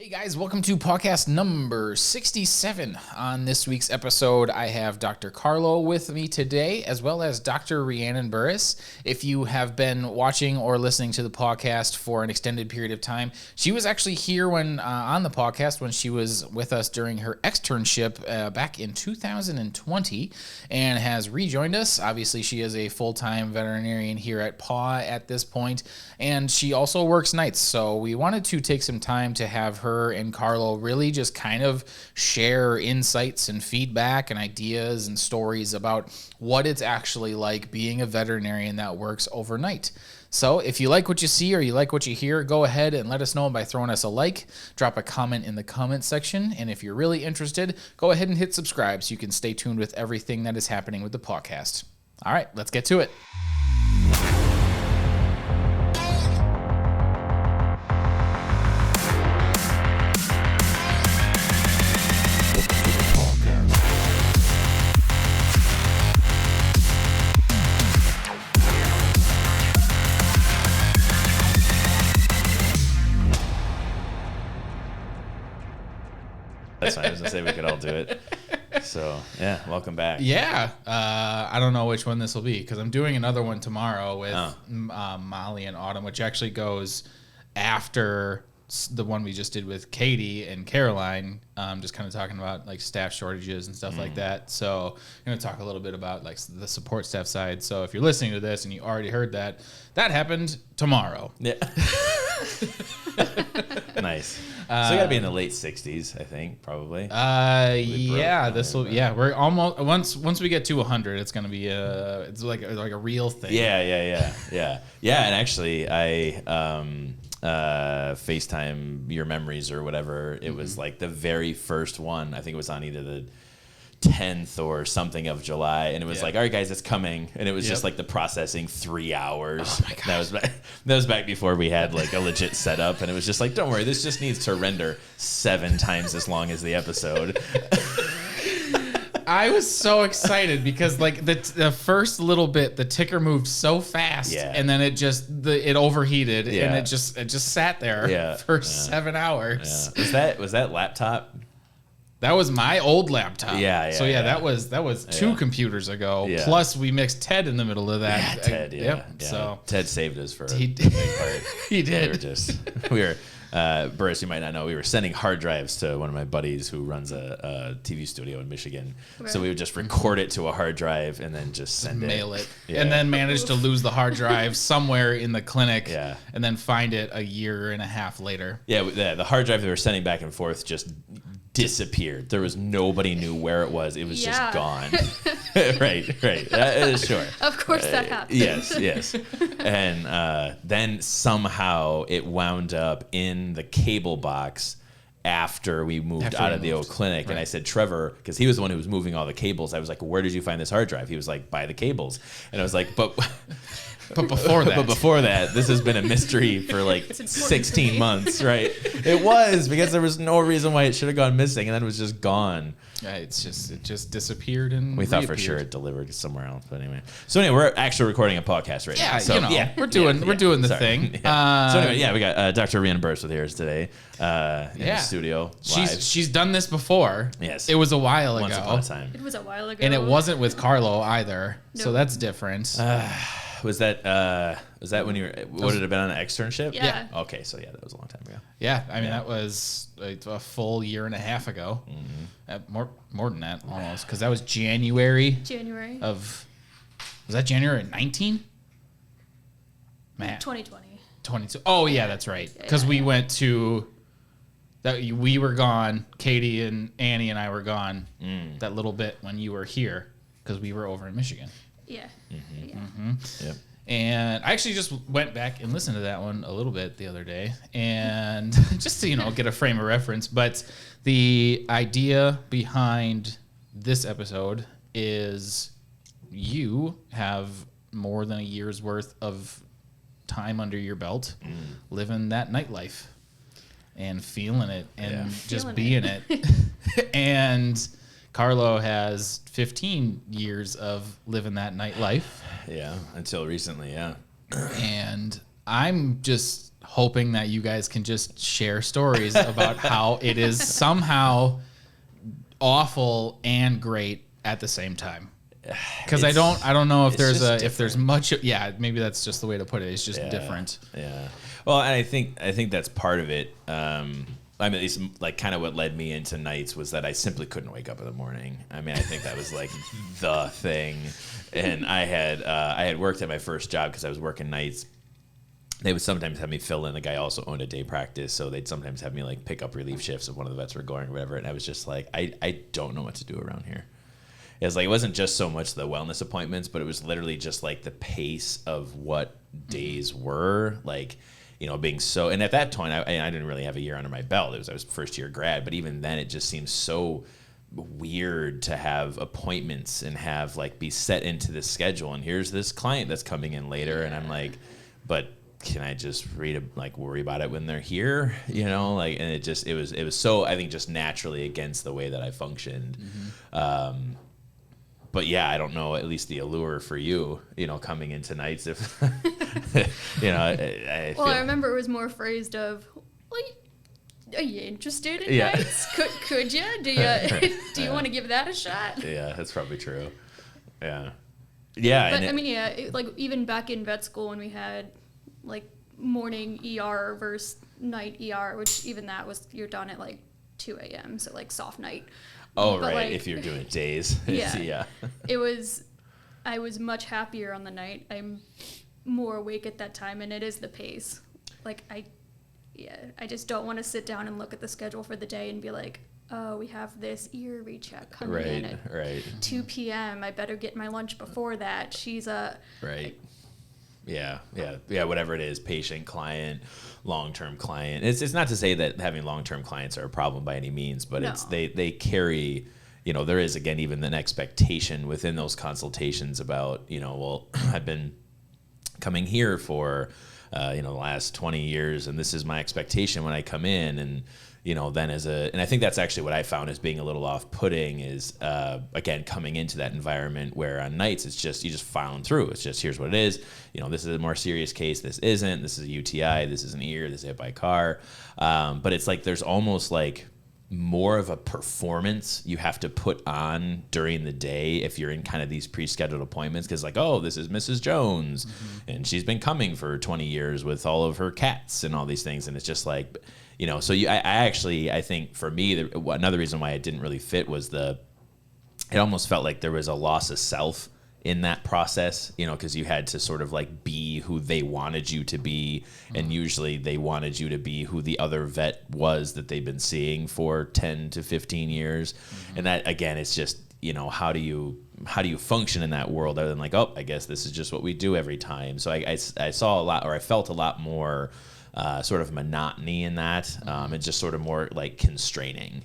Hey guys, welcome to PAWCast number 67. On this week's episode, I have Dr. Carlo with me today, as well as Dr. Rheannon Burris. If you have been watching or listening to the PAWCast for an extended period of time, she was actually here when on the PAWCast when she was with us during her externship back in 2020 and has rejoined us. Obviously, she is a full-time veterinarian here at PAW at this point, and she also works nights, so we wanted to take some time to have her and Carlo really just kind of share insights and feedback and ideas and stories about what it's actually like being a veterinarian that works overnight. So if you like what you see or you like what you hear, go ahead and let us know by throwing us a like, drop a comment in the comment section, and if you're really interested, go ahead and hit subscribe so you can stay tuned with everything that is happening with the PAWCast. All right, let's get to it. That's fine. I was going to say we could all do it. So, yeah, welcome back. Yeah. I don't know which one this will be because I'm doing another one tomorrow with Molly and Autumn, which actually goes after the one we just did with Katie and Caroline, just kind of talking about like staff shortages and stuff like that. So I'm going to talk a little bit about like the support staff side. So if you're listening to this and you already heard that, that happened tomorrow. Yeah. Nice. So you got to be in the late 60s, I think, probably. Yeah, this will. Yeah, we're almost once we get to 100, it's gonna be it's like a real thing. Yeah. And actually, I FaceTime your memories or whatever. It was like the very first one. I think it was on either the 10th or something of July, and it was like, all right guys, it's coming, and it was just like the processing 3 hours. Oh my gosh. That was back before we had like a legit setup, and it was just like, don't worry, this just needs to render 7 times as long as the episode. I was so excited because like the first little bit, the ticker moved so fast, and then it just it overheated, and it just sat there for 7 hours. Yeah. Was that laptop? That was my old laptop. So that was 2 computers ago. Yeah. Plus we mixed Ted in the middle of that. Yeah, Ted. Yeah. So Ted saved us for he a big part. He did. We were Burris, you might not know, we were sending hard drives to one of my buddies who runs a TV studio in Michigan. Right. So we would just record it to a hard drive and then just send mail it. And then managed to lose the hard drive somewhere in the clinic. Yeah. And then find it a year and a half later. Yeah, the hard drive that we were sending back and forth just disappeared. There was nobody knew where it was. It was just gone. right. Sure. Of course that happened. Yes. And then somehow it wound up in the cable box after we moved out of the old clinic. Right. And I said, Trevor, because he was the one who was moving all the cables, I was like, where did you find this hard drive? He was like, by the cables. And I was like, But before that, this has been a mystery for like 16 months, right? It was, because there was no reason why it should have gone missing, and then it was just gone. Yeah, it just disappeared and we thought for sure it delivered somewhere else, but anyway. So anyway, we're actually recording a podcast right now. So we're doing the thing. Yeah. So anyway, we got Dr. Rheannon Burris with us today in the studio. She's done this before. Yes, it was a while ago. Once upon a time. It was a while ago, and it wasn't with Carlo either. Nope. So that's different. Was that when you were? Would it have been on an externship? Yeah. Okay, so that was a long time ago. Yeah, I mean that was a full year and a half ago. Mm-hmm. More than that almost, because that was January of. Was that January 19? Man. 2020. 22. Oh yeah, that's right. Because we went to. We were gone. Katie and Annie and I were gone. That little bit when you were here, because we were over in Michigan. Yeah. Mm-hmm. Yeah. Mm-hmm. Yep. And I actually just went back and listened to that one a little bit the other day, and just to get a frame of reference. But the idea behind this episode is you have more than a year's worth of time under your belt, living that nightlife and feeling it and just being it. And Carlo has 15 years of living that nightlife. Yeah, until recently, yeah. And I'm just hoping that you guys can just share stories about how it is somehow awful and great at the same time. Because I don't know if there's much. Yeah, maybe that's just the way to put it. It's just different. Yeah. Well, and I think that's part of it. I mean, at least like kind of what led me into nights was that I simply couldn't wake up in the morning. I mean, I think that was like the thing. And I had worked at my first job because I was working nights. They would sometimes have me fill in. The guy also owned a day practice, so they'd sometimes have me like pick up relief shifts if one of the vets were going or whatever. And I was just like, I don't know what to do around here. It was like, it wasn't just so much the wellness appointments, but it was literally just like the pace of what days were like, you know, being so. And at that point, I didn't really have a year under my belt. I was first year grad, but even then, it just seemed so weird to have appointments and have like be set into this schedule. And here's this client that's coming in later, and I'm like, but can I just worry about it when they're here, you know? Like, and it was so, I think, just naturally against the way that I functioned. But yeah, I don't know, at least the allure for you, you know, coming in tonight's, if, you know, I remember it was more phrased of, well, are you interested in nights? Could you? Do you want to give that a shot? Yeah, that's probably true. Yeah. Yeah. But I mean, like even back in vet school when we had like morning ER versus night ER, which even that was, you're done at like 2 a.m. So like soft night. Oh, but right. Like, if you're doing days. Yeah. I was much happier on the night. I'm more awake at that time, and it is the pace. Like I just don't want to sit down and look at the schedule for the day and be like, oh, we have this ear recheck coming in at 2 p.m. I better get my lunch before that. She's a... Right. Yeah, whatever it is, patient, client, long-term client. It's not to say that having long-term clients are a problem by any means, but it's they carry, you know, there is, again, even an expectation within those consultations about, you know, well, I've been coming here for, you know, the last 20 years, and this is my expectation when I come in, and, you know, then and I think that's actually what I found as being a little off-putting is, again, coming into that environment where on nights it's just, you just found through. It's just, here's what it is. You know, this is a more serious case. This isn't. This is a UTI. This is an ear. This is hit by a car. But it's like there's almost like more of a performance you have to put on during the day if you're in kind of these pre-scheduled appointments, because like, oh, this is Mrs. Jones, and she's been coming for 20 years with all of her cats and all these things, and it's just like, you know, so I think for me, another reason why it didn't really fit was it almost felt like there was a loss of self in that process, you know, because you had to sort of like be who they wanted you to be, and usually they wanted you to be who the other vet was that they've been seeing for 10 to 15 years. And that, again, it's just, you know, how do you function in that world other than like, oh, I guess this is just what we do every time. So I saw a lot, or I felt a lot more sort of monotony in that, and just sort of more like constraining,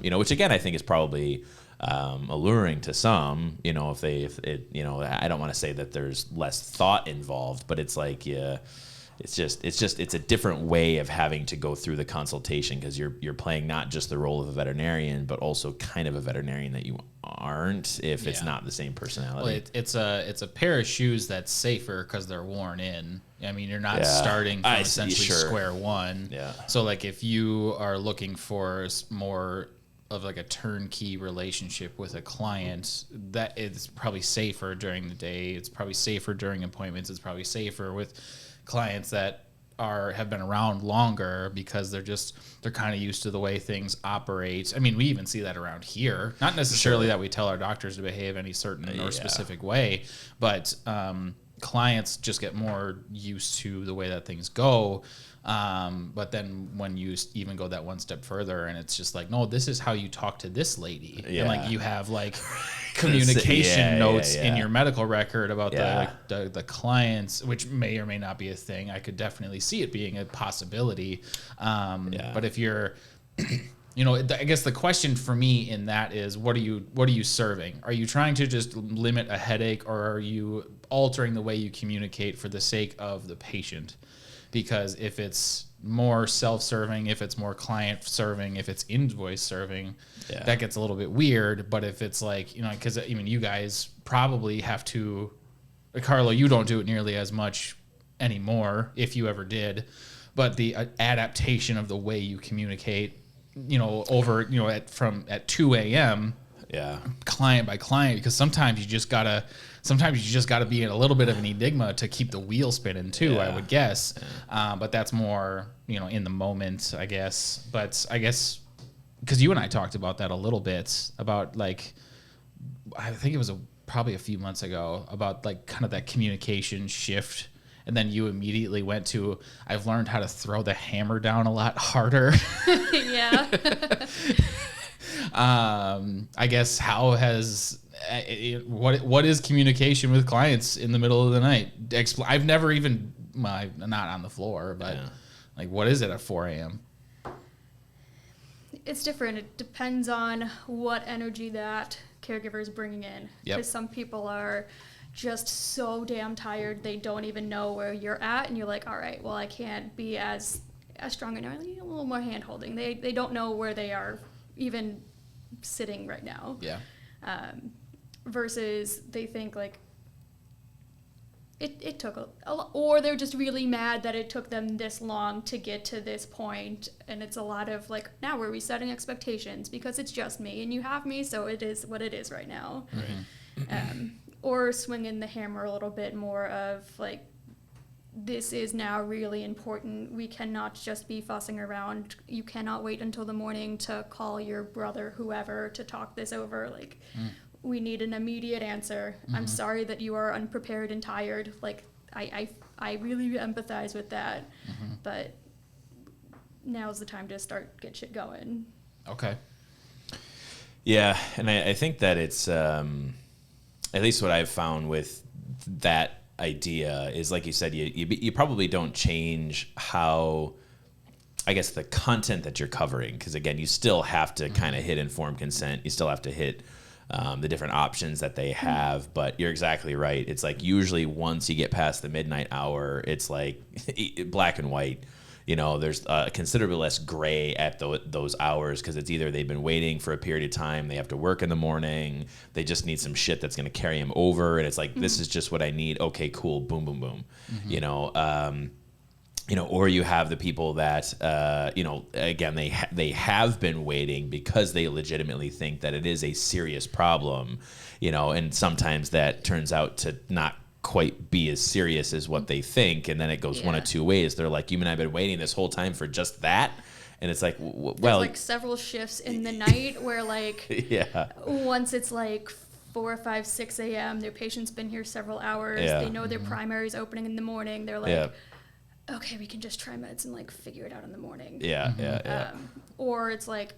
you know, which again I think is probably alluring to some, you know, if it, you know, I don't want to say that there's less thought involved, but it's like, yeah, it's a different way of having to go through the consultation, because you're playing not just the role of a veterinarian, but also kind of a veterinarian that you aren't if it's not the same personality. Well, it's a pair of shoes that's safer because they're worn in. I mean, you're not starting from essentially square one. Yeah. So like if you are looking for more of like a turnkey relationship with a client, that it's probably safer during the day. It's probably safer during appointments. It's probably safer with clients that have been around longer, because they're kind of used to the way things operate. I mean, we even see that around here. Not necessarily that we tell our doctors to behave any certain or specific way, but clients just get more used to the way that things go. But then when you even go that one step further, and it's just like, no, this is how you talk to this lady. And like you have like communication notes in your medical record about the clients, which may or may not be a thing. I could definitely see it being a possibility. But if you're, you know, I guess the question for me in that is, what are you serving? Are you trying to just limit a headache, or are you altering the way you communicate for the sake of the patient? Because if it's more self-serving, if it's more client-serving, if it's invoice-serving, that gets a little bit weird. But if it's like, you know, because even you guys probably have to, Carlo, you don't do it nearly as much anymore, if you ever did. but the adaptation of the way you communicate, over, at 2 a.m. Yeah. client by client, because sometimes you just gotta be in a little bit of an enigma to keep the wheel spinning too. Yeah. I would guess, but that's more in the moment, I guess. But I guess because you and I talked about that a little bit about like, I think it was probably a few months ago, about like kind of that communication shift. And then you immediately went to, I've learned how to throw the hammer down a lot harder. Yeah. I guess how has what is communication with clients in the middle of the night? I've never even, not on the floor, but like, what is it at 4 a.m.? It's different. It depends on what energy that caregiver is bringing in. Because some people are just so damn tired they don't even know where you're at, and you're like, all right, well, I can't be as strong, and a little more hand holding. They don't know where they are even sitting right now. Versus they think like it took a lot, or they're just really mad that it took them this long to get to this point, and it's a lot of like, now we're resetting expectations because it's just me and you have me, so it is what it is right now. Or swinging the hammer a little bit more of like, this is now really important. We cannot just be fussing around. You cannot wait until the morning to call your brother, whoever, to talk this over. Like, we need an immediate answer. I'm sorry that you are unprepared and tired. Like, I really empathize with that. But now's the time to get shit going. Okay. Yeah, and I think that it's, at least what I've found with that idea is, like you said, you probably don't change how, I guess, the content that you're covering, because again, you still have to kind of hit informed consent. You still have to hit the different options that they have. But you're exactly right. It's like usually once you get past the midnight hour, it's like black and white. There's considerably less gray at those hours, because it's either they've been waiting for a period of time, they have to work in the morning, they just need some shit that's going to carry them over, and it's like, this is just what I need. Okay, cool, boom, boom, boom. Or you have the people that, again, they have been waiting because they legitimately think that it is a serious problem, and sometimes that turns out to not quite be as serious as what they think, and then it goes one of two ways. They're like, you mean I've been waiting this whole time for just that? And it's like, well, there's like several shifts in the night where like once it's like 4 or 5, 6 a.m. their patient's been here several hours. They know their primary is opening in the morning. They're like, okay, we can just try meds and like figure it out in the morning. Or it's like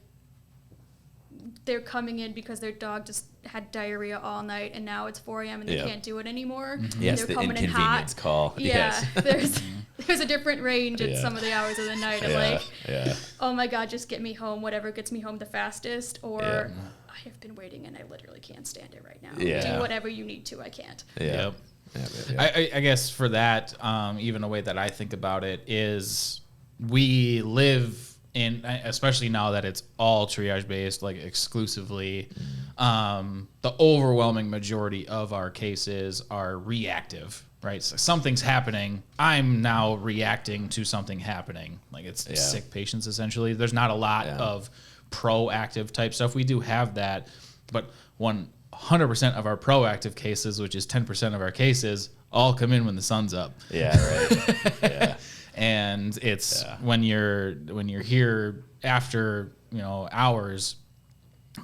they're coming in because their dog just had diarrhea all night, and now it's 4 a.m. and they can't do it anymore. Yes, they're the inconvenience call. There's a different range at some of the hours of the night of like, oh my God, just get me home, whatever gets me home the fastest, or I have been waiting and I literally can't stand it right now. Do whatever you need to, I can't. I guess for that, even the way that I think about it is, we live in, especially now that it's all triage based, like exclusively, the overwhelming majority of our cases are reactive, right? So something's happening, I'm now reacting to something happening. Like, it's sick patients, essentially. There's not a lot of proactive type stuff. We do have that, but 100% of our proactive cases, which is 10% of our cases, all come in when the sun's up. And it's when you're here after hours,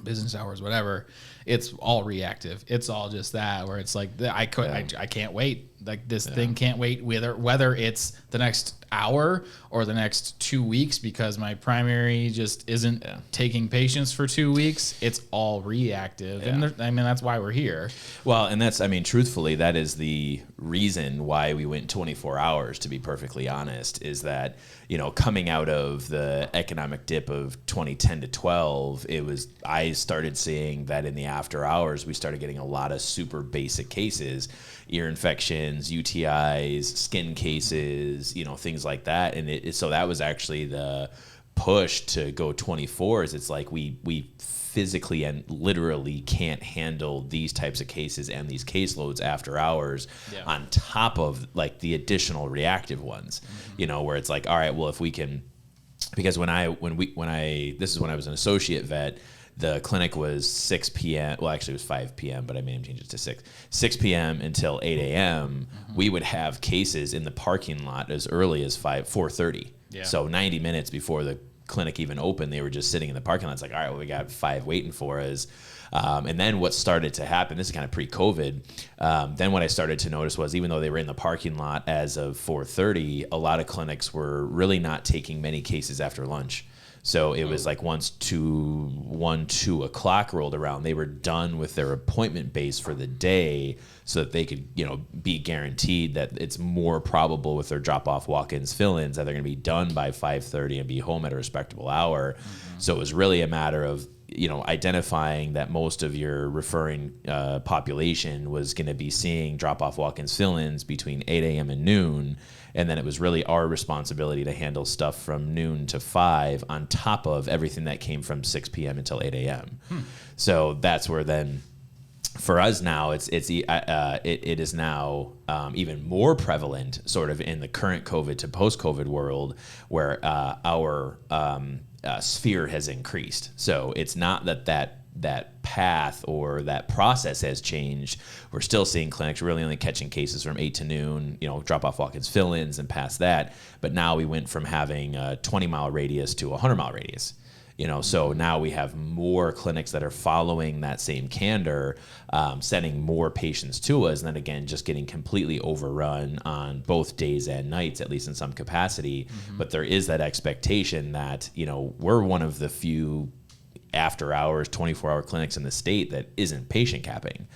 business hours, whatever, it's all reactive. It's all just that, where it's like, I can't wait. Like, this thing can't wait, whether it's the next hour or the next 2 weeks, because my primary just isn't taking patients for 2 weeks. It's all reactive. And that's why we're here. Well, and that's, truthfully, that is the reason why we went 24 hours, to be perfectly honest, is that, coming out of the economic dip of 2010 to 12, I started seeing that in the after hours, we started getting a lot of super basic cases, ear infections, UTIs, skin cases, things like that. And so that was actually the push to go 24s, it's like we physically and literally can't handle these types of cases and these caseloads after hours on top of like the additional reactive ones, where it's like, all right, well, if we can, because when I this is when I was an associate vet, the clinic was 6 p.m. Well, actually, it was 5 p.m., but I made him change it to 6 p.m. until 8 a.m. We would have cases in the parking lot as early as 4:30. Yeah. So 90 minutes before the clinic even opened, they were just sitting in the parking lot. It's like, all right, well, we got 5 waiting for us. And then what started to happen, this is kind of pre-COVID, then what I started to notice was, even though they were in the parking lot as of 4:30, a lot of clinics were really not taking many cases after lunch. So it was like once 2 o'clock rolled around, they were done with their appointment base for the day, so that they could, be guaranteed that it's more probable with their drop-off walk-ins, fill-ins, that they're going to be done by 5:30 and be home at a respectable hour. So it was really a matter of, identifying that most of your referring population was going to be seeing drop-off walk-ins, fill-ins between 8 a.m. and noon. And then it was really our responsibility to handle stuff from noon to 5 on top of everything that came from 6 p.m. until 8 a.m. So that's where then, for us now, it is now even more prevalent sort of in the current COVID to post-COVID world, where our sphere has increased. So it's not that path or that process has changed. We're still seeing clinics really only catching cases from 8 to noon, drop-off walk-ins, fill-ins, and past that. But now we went from having a 20-mile radius to a 100-mile radius. So now we have more clinics that are following that same candor, sending more patients to us, and then again, just getting completely overrun on both days and nights, at least in some capacity. But there is that expectation that, we're one of the few after hours 24-hour clinics in the state that isn't patient capping.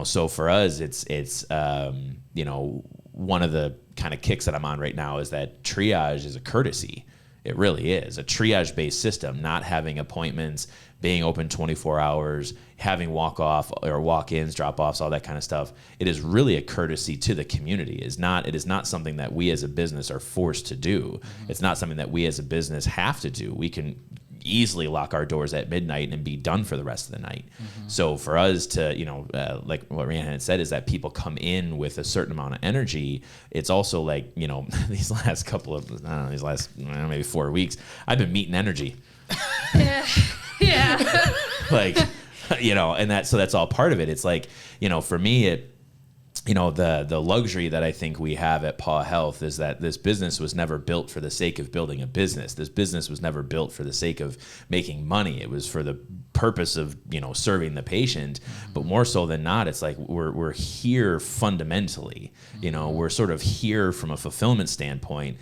So for us, it's one of the kind of kicks that I'm on right now is that triage is a courtesy. It really is a triage-based system, not having appointments, being open 24 hours, having walk-off or walk-ins, drop-offs, all that kind of stuff. It is really a courtesy to the community. It is not something that we as a business are forced to do. It's not something that we as a business have to do. We can easily lock our doors at midnight and be done for the rest of the night. So for us to, like what Rheannon had said, is that people come in with a certain amount of energy. It's also like, these last couple of, maybe 4 weeks, I've been meeting energy. Yeah. Like, and that's all part of it. It's like, for me, the luxury that I think we have at Paw Health is that this business was never built for the sake of building a business. This business was never built for the sake of making money. It was for the purpose of, serving the patient. But more so than not, it's like we're here fundamentally. We're sort of here from a fulfillment standpoint.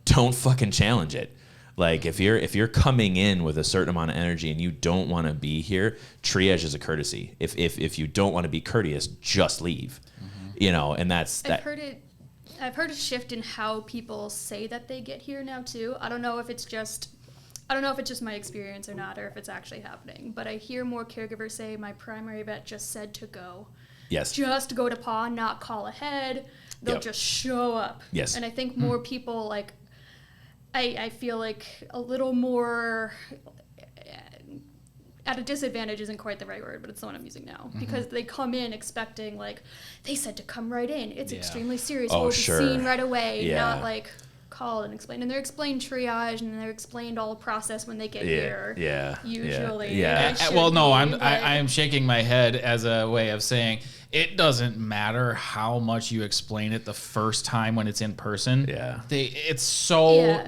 Don't fucking challenge it. Like if you're coming in with a certain amount of energy and you don't want to be here, triage is a courtesy. If you don't want to be courteous, just leave. And that's that. I've heard a shift in how people say that they get here now too. I don't know if it's just my experience or not, or if it's actually happening. But I hear more caregivers say, my primary vet just said to go. Yes. Just go to Paw, not call ahead. They'll just show up. Yes. And I think more people like, I feel like a little more at a disadvantage isn't quite the right word, but it's the one I'm using now. Because they come in expecting, like, they said to come right in. It's extremely serious. We'll be seen right away. Not like call and explain. And they're explained triage and they're explained all the process when they get here. Usually. Well, no, I am shaking my head as a way of saying it doesn't matter how much you explain it the first time when it's in person. It's so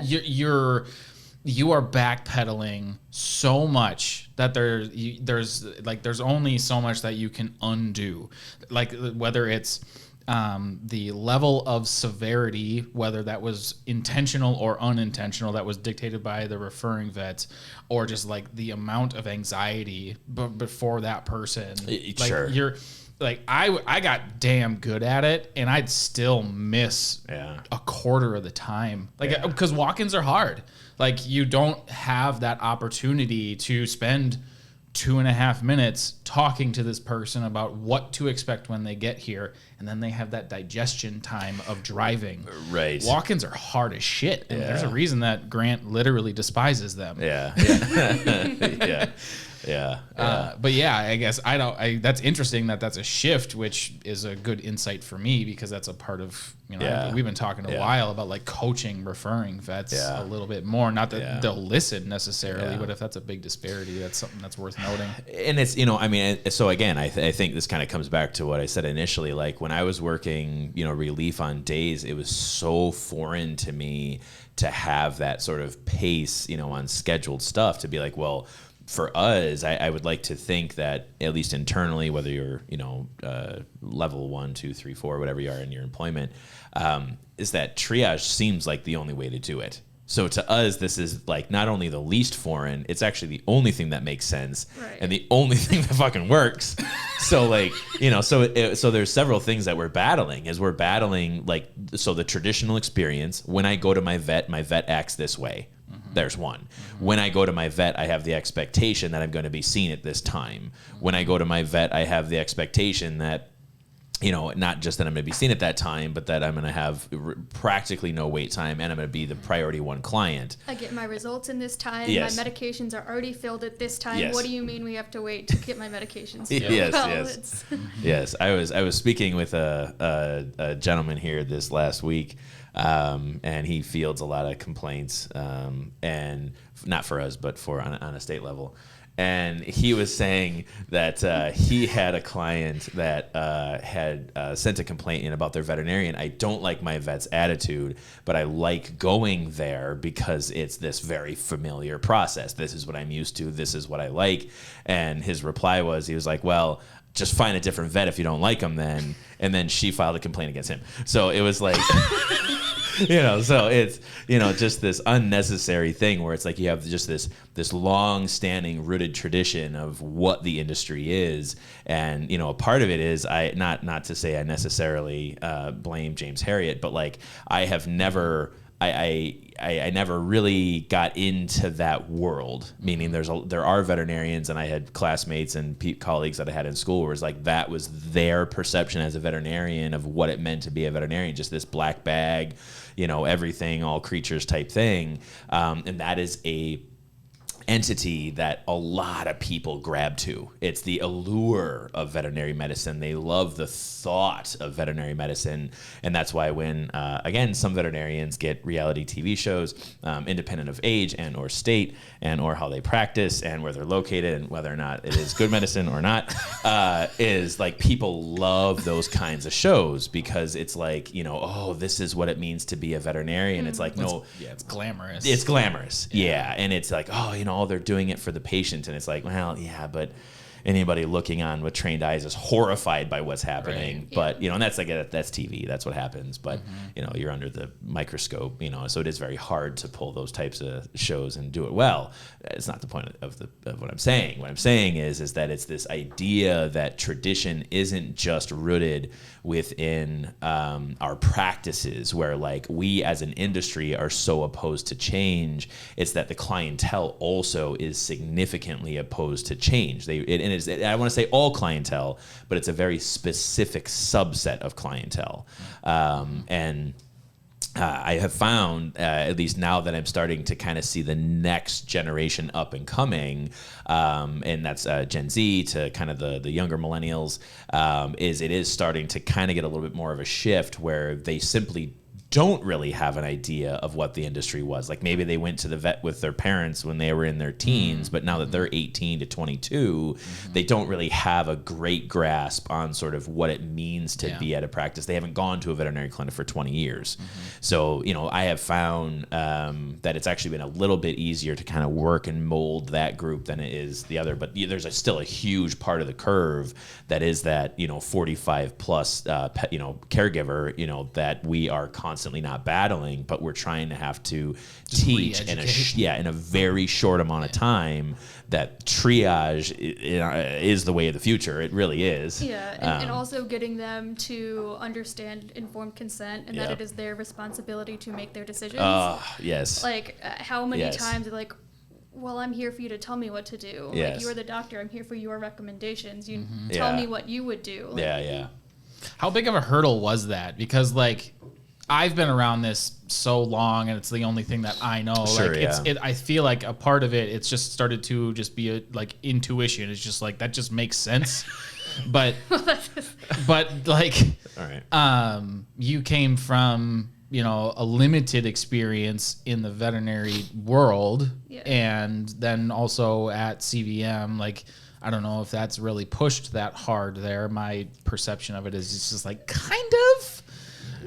you are backpedaling so much that there's only so much that you can undo. Like whether it's the level of severity, whether that was intentional or unintentional, that was dictated by the referring vet, or just like the amount of anxiety before that person. You're like, I got damn good at it, and I'd still miss a quarter of the time. Like, because walk-ins are hard. Like, you don't have that opportunity to spend 2.5 minutes talking to this person about what to expect when they get here, and then they have that digestion time of driving. Right. Walk-ins are hard as shit, and there's a reason that Grant literally despises them. Yeah. Yeah. But yeah, I guess that's interesting that's a shift, which is a good insight for me, because that's a part of, we've been talking a while about like coaching, referring vets a little bit more. Not that they'll listen necessarily, but if that's a big disparity, that's something that's worth noting. And it's, so again, I think this kind of comes back to what I said initially. Like when I was working, relief on days, it was so foreign to me to have that sort of pace, on scheduled stuff, to be like, well, for us, I would like to think that at least internally, whether you're, level 1, 2, 3, 4, whatever you are in your employment, is that triage seems like the only way to do it. So to us, this is like not only the least foreign, it's actually the only thing that makes sense, and the only thing that fucking works. So like, so there's several things that we're battling. Like, so the traditional experience, when I go to my vet acts this way. There's one. When I go to my vet, I have the expectation that I'm going to be seen at this time. When I go to my vet, I have the expectation that, not just that I'm going to be seen at that time, but that I'm going to have practically no wait time, and I'm going to be the priority 1 client. I get my results in this time. Yes. My medications are already filled at this time. Yes. What do you mean we have to wait to get my medications filled? Yes. Yes. I was speaking with a gentleman here this last week. And he fields a lot of complaints, and not for us, but on a state level. And he was saying that he had a client that had sent a complaint in about their veterinarian. I don't like my vet's attitude, but I like going there because it's this very familiar process. This is what I'm used to. This is what I like. And his reply was, he was like, well, just find a different vet if you don't like him then. And then she filed a complaint against him. So it was like... so it's, just this unnecessary thing where it's like you have just this long-standing rooted tradition of what the industry is. And, a part of it is, not to say I necessarily blame James Herriot, but like I have never... I never really got into that world, meaning there are veterinarians, and I had classmates and colleagues that I had in school where it's like that was their perception as a veterinarian of what it meant to be a veterinarian, just this black bag, everything, all creatures type thing. And that is a entity that a lot of people grab to. It's the allure of veterinary medicine. They love the thought of veterinary medicine, and that's why when again, some veterinarians get reality TV shows, independent of age and or state and or how they practice and where they're located and whether or not it is good medicine or not, is like people love those kinds of shows because it's like, oh, this is what it means to be a veterinarian. It's like, it's glamorous. It's glamorous. Yeah. And it's like, oh, they're doing it for the patient. And it's like, well, yeah, but anybody looking on with trained eyes is horrified by what's happening. Right. But, and that's that's TV. That's what happens. But, you're under the microscope, so it is very hard to pull those types of shows and do it well. It's not the point of what I'm saying. What I'm saying is that it's this idea that tradition isn't just rooted within our practices where like we as an industry are so opposed to change. It's that the clientele also is significantly opposed to change. I want to say all clientele, but it's a very specific subset of clientele. I have found, at least now that I'm starting to kind of see the next generation up and coming, and that's Gen Z to kind of the younger millennials, it is starting to kind of get a little bit more of a shift where they simply don't really have an idea of what the industry was. Like maybe they went to the vet with their parents when they were in their teens, but now that they're 18 to 22, they don't really have a great grasp on sort of what it means to be at a practice. They haven't gone to a veterinary clinic for 20 years. So, I have found that it's actually been a little bit easier to kind of work and mold that group than it is the other. But there's still a huge part of the curve that is that, 45 plus, caregiver, that we are constantly not battling, but we're trying to have to teach in a very short amount of time that triage is the way of the future. It really is. Yeah, and also getting them to understand informed consent and that it is their responsibility to make their decisions. Yes. Like how many times like well, I'm here for you to tell me what to do. Yes. Like, you're the doctor. I'm here for your recommendations. You Mm-hmm. tell me what you would do. Like, Yeah. How big of a hurdle was that? Because like I've been around this so long, and it's the only thing that I know. Sure, like I feel like a part of it, it's just started to just be like intuition. It's just like that just makes sense. But like, All right. you came from, you know, a limited experience in the veterinary world, Yeah. and then also at CVM. Like, I don't know if that's really pushed that hard there. My perception of it is it's just like kind of,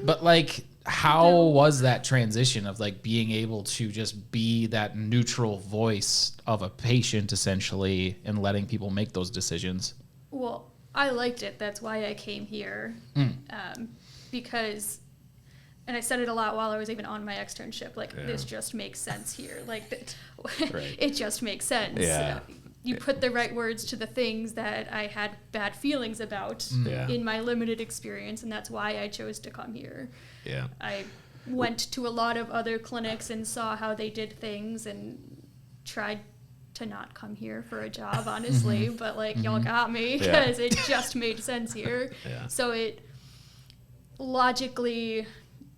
but like, how was that transition of like being able to just be that neutral voice of a patient essentially and letting people make those decisions? Well, I liked it. That's why I came here. Because, and I said it a lot while I was even on my externship, like, this just makes sense here. Like, Right. it just makes sense. Yeah. You put the right words to the things that I had bad feelings about Yeah. in my limited experience, and that's why I chose to come here. Yeah. I went to a lot of other clinics and saw how they did things and tried to not come here for a job, honestly, but like y'all got me because it just made sense here. Yeah. So it logically,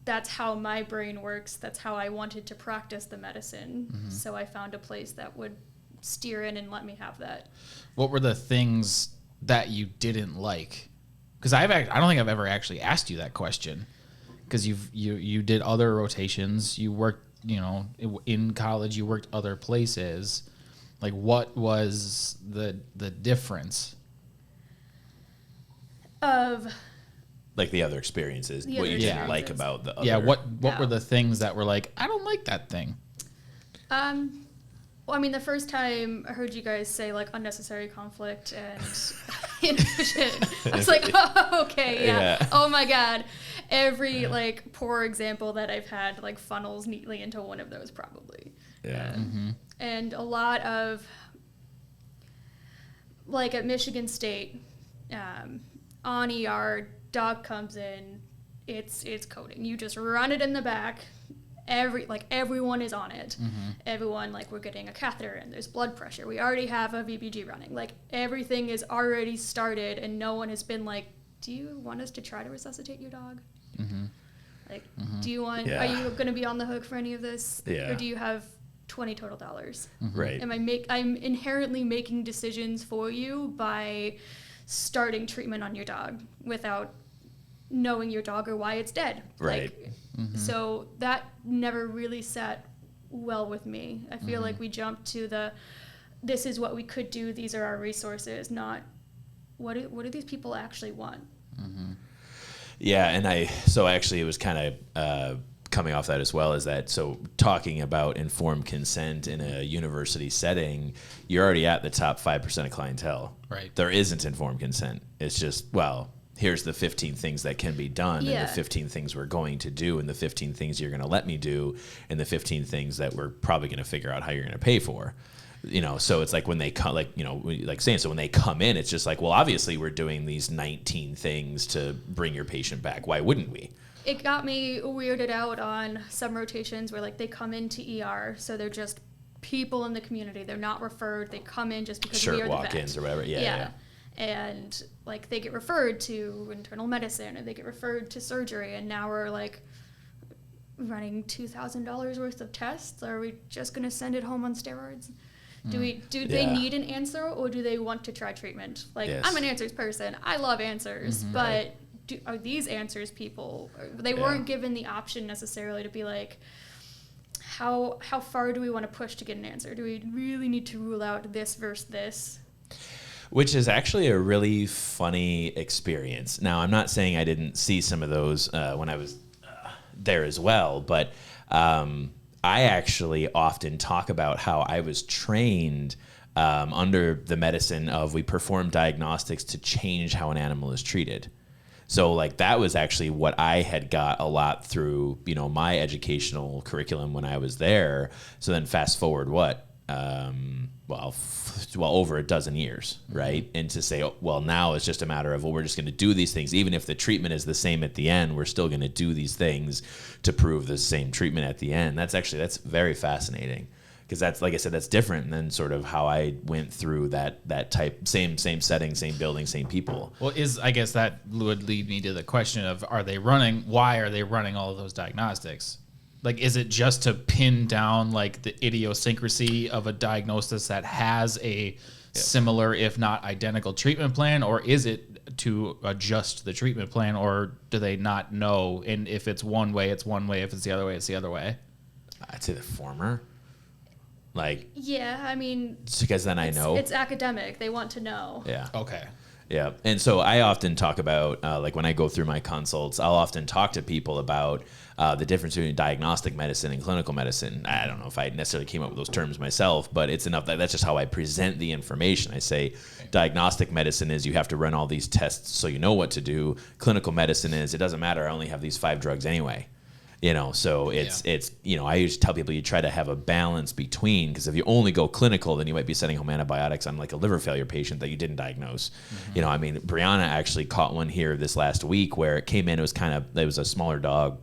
that's how my brain works. That's how I wanted to practice the medicine. So I found a place that would steer in and let me have that. What were the things that you didn't like? Because I don't think I've ever actually asked you that question. Because you did other rotations, you worked, you know, in college, you worked other places. Like, what was the difference? Of Like the other experiences, The what other you didn't like experiences. about the other. Yeah, what were the things that were like, I don't like that thing? well, I mean, the first time I heard you guys say like unnecessary conflict and inhibition, I was like, oh, okay, yeah. Oh my God. Every like poor example that I've had like funnels neatly into one of those probably. Yeah. And a lot of, like at Michigan State, on ER, dog comes in, it's coding. You just run it in the back. Everyone is on it. Everyone, like, we're getting a catheter in, there's blood pressure, we already have a VBG running. Like, everything is already started, and no one has been like, do you want us to try to resuscitate your dog? Like, do you want, are you going to be on the hook for any of this? Yeah. Or do you have $20 total dollars? Right. I'm inherently making decisions for you by starting treatment on your dog without knowing your dog or why it's dead. Right. Like, so that never really sat well with me. I feel like we jumped to this is what we could do, these are our resources, not what do these people actually want? Yeah, and actually it was kind of coming off that as well, is that, so talking about informed consent in a university setting, you're already at the top 5% of clientele. Right. There isn't informed consent. It's just, well, here's the 15 things that can be done, and the 15 things we're going to do, and the 15 things you're going to let me do, and the 15 things that we're probably going to figure out how you're going to pay for. You know, so it's like when they come, like, you know, like saying, so when they come in, it's just like, well, obviously we're doing these 19 things to bring your patient back. Why wouldn't we? It got me weirded out on some rotations where, like, they come into ER, so they're just people in the community. They're not referred. They come in just because we are the vet. Walk-ins or whatever. Yeah. And, like, they get referred to internal medicine, or they get referred to surgery, and now we're, like, running $2,000 worth of tests. Are we just going to send it home on steroids? Do they need an answer, or do they want to try treatment? Like, I'm an answers person. I love answers, but are these answers people? They weren't given the option necessarily to be like, how far do we want to push to get an answer? Do we really need to rule out this versus this? Which is actually a really funny experience. Now, I'm not saying I didn't see some of those when I was there as well, but I actually often talk about how I was trained under the medicine of we perform diagnostics to change how an animal is treated. So, like, that was actually what I had got a lot through, you know, my educational curriculum when I was there. So then fast forward over a dozen years, right? And to say, well, now it's just a matter of, well, we're just going to do these things. Even if the treatment is the same at the end, we're still going to do these things to prove the same treatment at the end. That's very fascinating, because that's, like I said, that's different than sort of how I went through that type, same setting, same building, same people. Well, I guess that would lead me to the question of, why are they running all of those diagnostics? Like, is it just to pin down like the idiosyncrasy of a diagnosis that has a similar, if not identical, treatment plan, or is it to adjust the treatment plan, or do they not know? And if it's one way, it's one way. If it's the other way, it's the other way. I'd say the former. Like, yeah, I mean, because then I know it's academic. They want to know. Yeah. Okay. Yeah. And so I often talk about, like when I go through my consults, I'll often talk to people about the difference between diagnostic medicine and clinical medicine. I don't know if I necessarily came up with those terms myself, but it's enough that's just how I present the information. I say diagnostic medicine is you have to run all these tests so you know what to do. Clinical medicine is it doesn't matter. I only have these 5 drugs anyway. So it's I usually tell people you try to have a balance between, because if you only go clinical, then you might be sending home antibiotics on like a liver failure patient that you didn't diagnose. Brianna actually caught one here this last week where it came in, it was a smaller dog,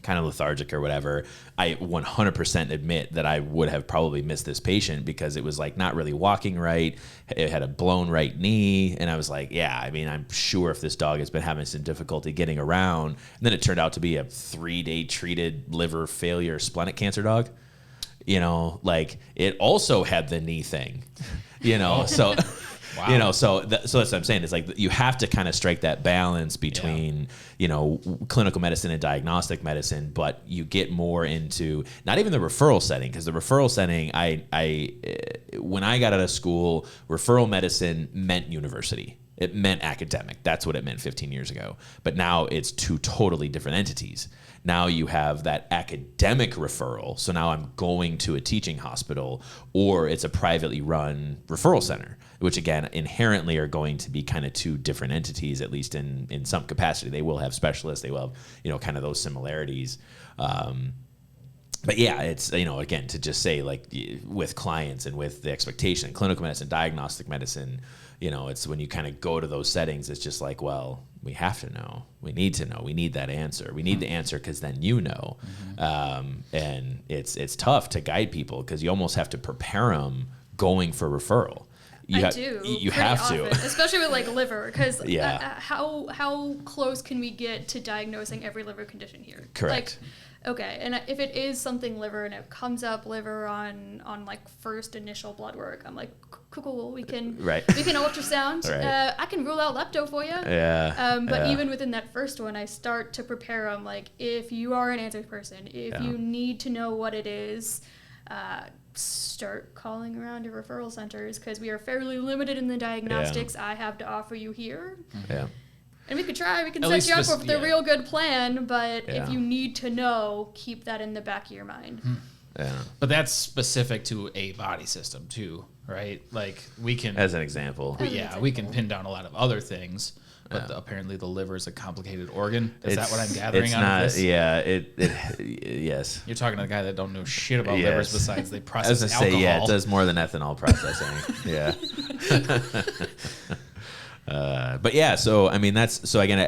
kind of lethargic or whatever. I 100% admit that I would have probably missed this patient because it was like not really walking right. It had a blown right knee. And I was like, I'm sure if this dog has been having some difficulty getting around. And then it turned out to be a 3-day treated liver failure splenic cancer dog. It also had the knee thing, so... Wow. So that's what I'm saying. It's like you have to kind of strike that balance between, clinical medicine and diagnostic medicine, but you get more into not even the referral setting, because the referral setting, when I got out of school, referral medicine meant university. It meant academic. That's what it meant 15 years ago. But now it's 2 totally different entities. Now you have that academic referral. So now I'm going to a teaching hospital, or it's a privately run referral center, which again, inherently are going to be kind of 2 different entities, at least in some capacity. They will have specialists. They will have, kind of those similarities. But yeah, it's, again, to just say like with clients and with the expectation, clinical medicine, diagnostic medicine, it's when you kind of go to those settings, it's just like, well, we have to know. We need to know. We need that answer. We need the answer because then and it's tough to guide people because you almost have to prepare them going for referral. You have to, especially with like liver, because how close can we get to diagnosing every liver condition here? Correct. Okay, and if it is something liver and it comes up liver on like first initial blood work, I'm like, cool, we can ultrasound. Right. I can rule out lepto for you. Yeah. But even within that first one, I start to prepare them. Like, if you are an answer person, if you need to know what it is, start calling around to referral centers because we are fairly limited in the diagnostics I have to offer you here. Yeah. And we could set you up with a real good plan, but if you need to know, keep that in the back of your mind. Yeah. But that's specific to a body system too, right? Like we can, as an example, we can pin down a lot of other things, but apparently the liver is a complicated organ. Is that what I'm gathering out of this? Yeah. Yes. You're talking to a guy that don't know shit about livers besides they process alcohol. It does more than ethanol processing. Yeah. But yeah, so I mean so again,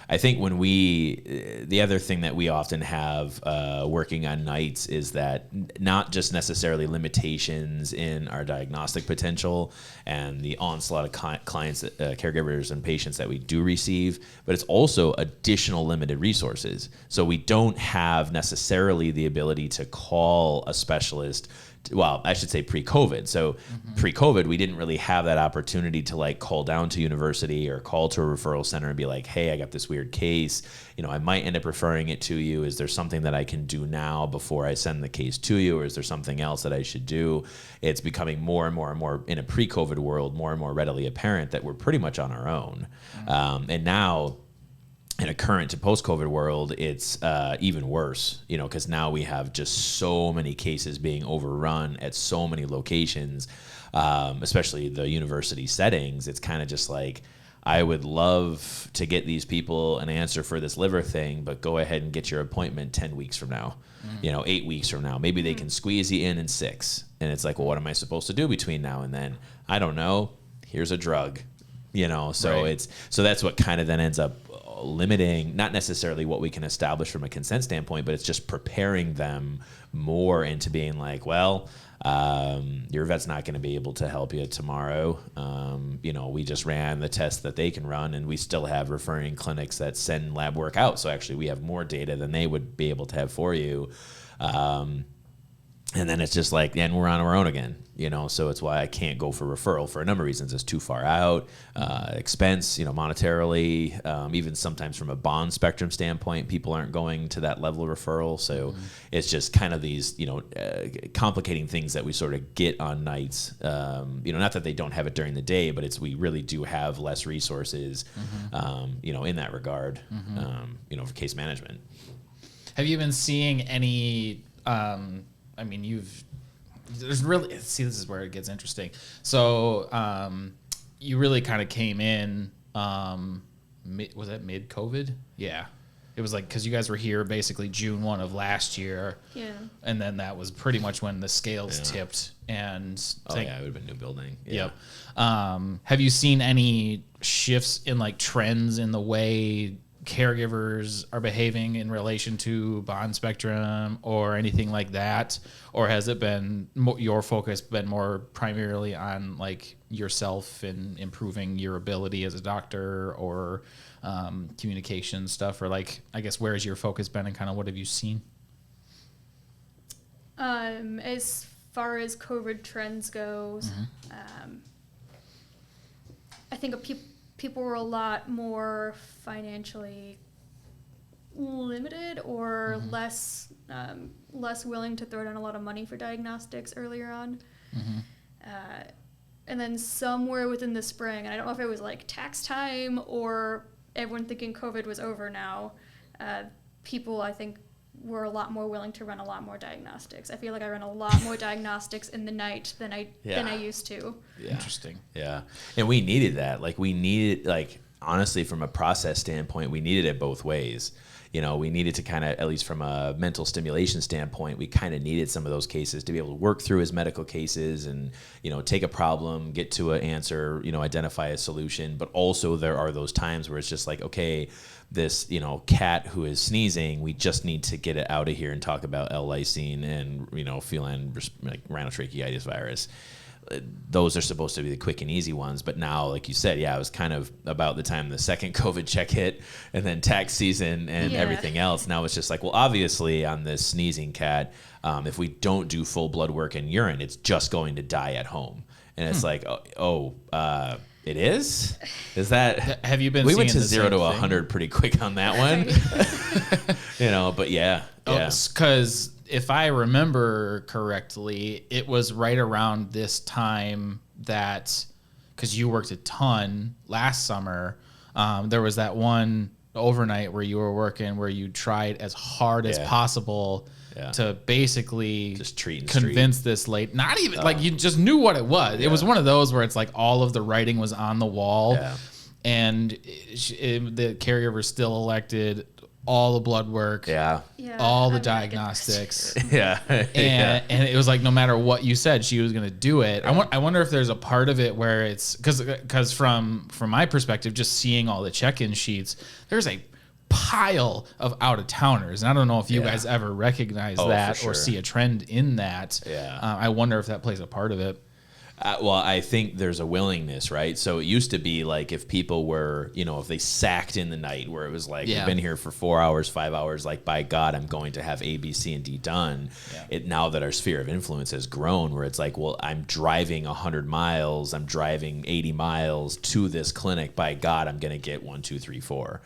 I think when the other thing that we often have working on nights is that not just necessarily limitations in our diagnostic potential and the onslaught of clients, caregivers, and patients that we do receive, but it's also additional limited resources. So we don't have necessarily the ability to call a specialist. Well, I should say pre-COVID. So pre-COVID, we didn't really have that opportunity to like call down to university or call to a referral center and be like, hey, I got this weird case. I might end up referring it to you. Is there something that I can do now before I send the case to you? Or is there something else that I should do? It's becoming more and more and more in a pre-COVID world, more and more readily apparent that we're pretty much on our own. And now, in a current to post-COVID world, it's even worse, because now we have just so many cases being overrun at so many locations, especially the university settings. It's kind of just like, I would love to get these people an answer for this liver thing, but go ahead and get your appointment 10 weeks from now, 8 weeks from now. Maybe they can squeeze you in 6. And it's like, well, what am I supposed to do between now and then? I don't know. Here's a drug. So so that's what kind of then ends up limiting, not necessarily what we can establish from a consent standpoint, but it's just preparing them more into being like, well, your vet's not going to be able to help you tomorrow. We just ran the test that they can run, and we still have referring clinics that send lab work out. So actually we have more data than they would be able to have for you. And then it's just like, and we're on our own again, so it's why I can't go for referral for a number of reasons. It's too far out, expense, monetarily, even sometimes from a bond spectrum standpoint, people aren't going to that level of referral. So it's just kind of these, complicating things that we sort of get on nights, not that they don't have it during the day, but we really do have less resources, in that regard, for case management. Have you been seeing any, this is where it gets interesting. So, you really kind of came in, was that mid-COVID? Yeah. It was like, because you guys were here basically June 1 of last year. Yeah. And then that was pretty much when the scales tipped. And it would have been new building. Yeah. Yep. Have you seen any shifts in like trends in the way caregivers are behaving in relation to bond spectrum or anything like that? Or has it been your focus been more primarily on like yourself and improving your ability as a doctor, or communication stuff, or like, I guess, where has your focus been and kind of what have you seen? As far as COVID trends goes, I think people were a lot more financially limited, or less willing to throw down a lot of money for diagnostics earlier on. And then somewhere within the spring, and I don't know if it was like tax time or everyone thinking COVID was over now, people, I think, were a lot more willing to run a lot more diagnostics. I feel like I run a lot more diagnostics in the night than I used to. Yeah. Interesting. Yeah. And we needed that. Honestly, from a process standpoint, we needed it both ways. We needed to kind of, at least from a mental stimulation standpoint, we kind of needed some of those cases to be able to work through as medical cases and, take a problem, get to an answer, identify a solution. But also there are those times where it's just like, okay, this, cat who is sneezing, we just need to get it out of here and talk about L-lysine and, feline rhinotracheitis virus. Those are supposed to be the quick and easy ones. But now, like you said, it was kind of about the time the second COVID check hit, and then tax season and everything else. Now it's just like, well, obviously on this sneezing cat, if we don't do full blood work and urine, it's just going to die at home. And it's like, it is? Is that? Have you been? We went to 0 to 100 pretty quick on that one. But yeah. Because if I remember correctly, it was right around this time that, because you worked a ton last summer, there was that one overnight where you were working where you tried as hard as possible to basically just convince this lady. Not even like you just knew what it was. It was one of those where it's like all of the writing was on the wall, and the caregiver still elected all the blood work, all the diagnostics, and it was like no matter what you said, she was going to do it. I wonder if there's a part of it where it's because from my perspective, just seeing all the check-in sheets, there's a pile of out-of-towners, and I don't know if you guys ever recognize that or see a trend in that. I wonder if that plays a part of it. Well, I think there's a willingness, right? So it used to be like if people were, if they sacked in the night where it was like, we've been here for 4 hours, 5 hours, like, by God, I'm going to have A, B, C, and D done. Now that our sphere of influence has grown, where it's like, well, I'm driving 100 miles, I'm driving 80 miles to this clinic, by God, I'm going to get 1, 2, 3, 4.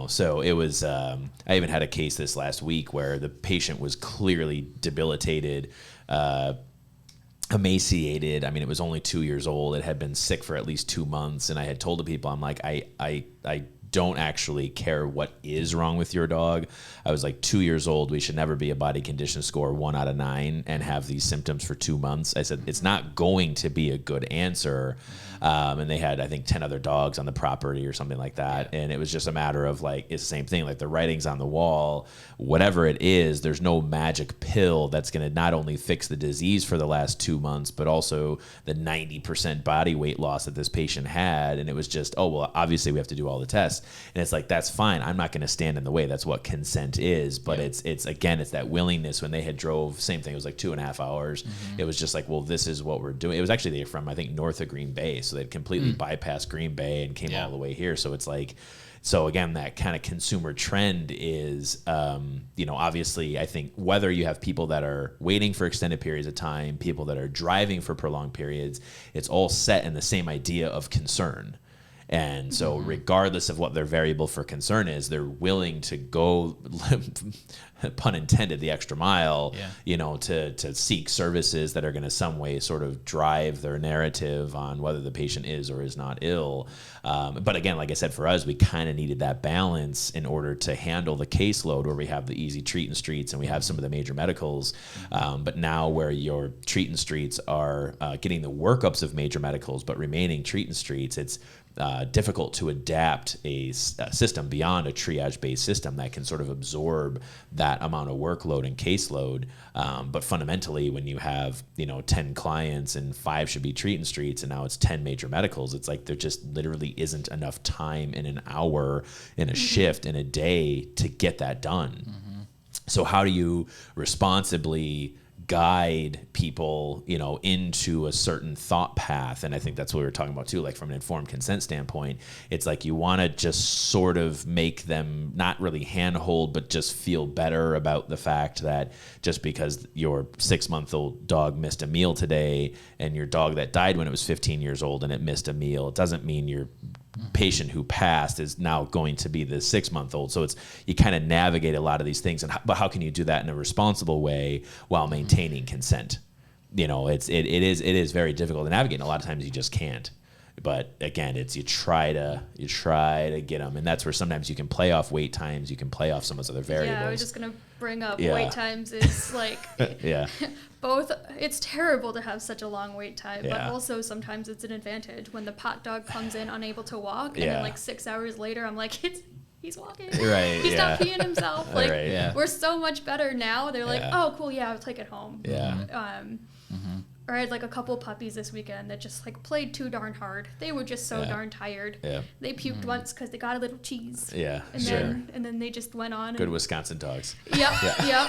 So it was, I even had a case this last week where the patient was clearly debilitated, emaciated. I mean, it was only 2 years old. It had been sick for at least 2 months. And I had told the people, I'm like, I don't actually care what is wrong with your dog. I was like 2 years old. We should never be a body condition score 1 out of 9 and have these symptoms for 2 months. I said, it's not going to be a good answer. And they had, I think, 10 other dogs on the property or something like that. Yeah. And it was just a matter of like, it's the same thing. Like the writing's on the wall, whatever it is, there's no magic pill that's going to not only fix the disease for the last 2 months, but also the 90% body weight loss that this patient had. And it was just, oh, well, obviously we have to do all the tests. And it's like, that's fine. I'm not going to stand in the way. That's what consent is. But it's again, it's that willingness. When they had drove, same thing, it was like 2.5 hours. It was just like, well, this is what we're doing. It was actually they're from, I think, north of Green Bay. So they'd completely bypassed Green Bay and came all the way here. So it's like, so again, that kind of consumer trend is, obviously, I think whether you have people that are waiting for extended periods of time, people that are driving for prolonged periods, it's all set in the same idea of concern. And so regardless of what their variable for concern is, they're willing to go, pun intended, the extra mile, to seek services that are going to some way sort of drive their narrative on whether the patient is or is not ill. But again, like I said, for us, we kind of needed that balance in order to handle the caseload where we have the easy treat and streets and we have some of the major medicals. But now where your treat and streets are getting the workups of major medicals but remaining treat and streets, it's difficult to adapt a system beyond a triage-based system that can sort of absorb that amount of workload and caseload. But fundamentally, when you have 10 clients and 5 should be treat and streets, and now it's 10 major medicals, it's like there just literally isn't enough time in an hour, in a shift, in a day to get that done. So how do you responsibly guide people, into a certain thought path? And I think that's what we were talking about too, like from an informed consent standpoint. It's like you want to just sort of make them not really handhold, but just feel better about the fact that just because your 6-month-old dog missed a meal today and your dog that died when it was 15 years old and it missed a meal, it doesn't mean your patient who passed is now going to be the 6-month-old. So it's, you kind of navigate a lot of these things, but how can you do that in a responsible way while maintaining consent? It is very difficult to navigate. And a lot of times you just can't. But again, it's you try to get them, and that's where sometimes you can play off wait times, you can play off some of those other variables. Yeah, I was just gonna bring up wait times is like both. It's terrible to have such a long wait time, but also sometimes it's an advantage when the pot dog comes in unable to walk, and then like 6 hours later, I'm like, he's walking, right? He's not peeing himself. Like we're so much better now. They're like, oh, cool, I'll take it home. Or I had like a couple puppies this weekend that just like played too darn hard. They were just so darn tired. They puked once because they got a little cheese. And then they just went on. Good Wisconsin dogs. Yep.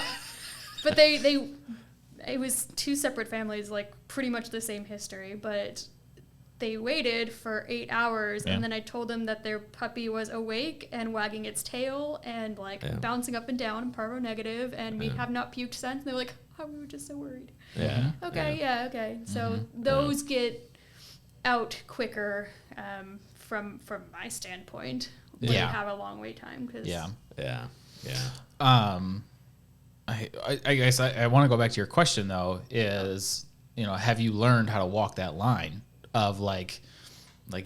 But it was 2 separate families, like pretty much the same history, but they waited for 8 hours, and then I told them that their puppy was awake and wagging its tail and like bouncing up and down and parvo negative, and we have not puked since. And they were like, oh, we were just so worried. Okay. So those get out quicker from my standpoint when you have a long wait time. I guess I want to go back to your question though. Is have you learned how to walk that line of like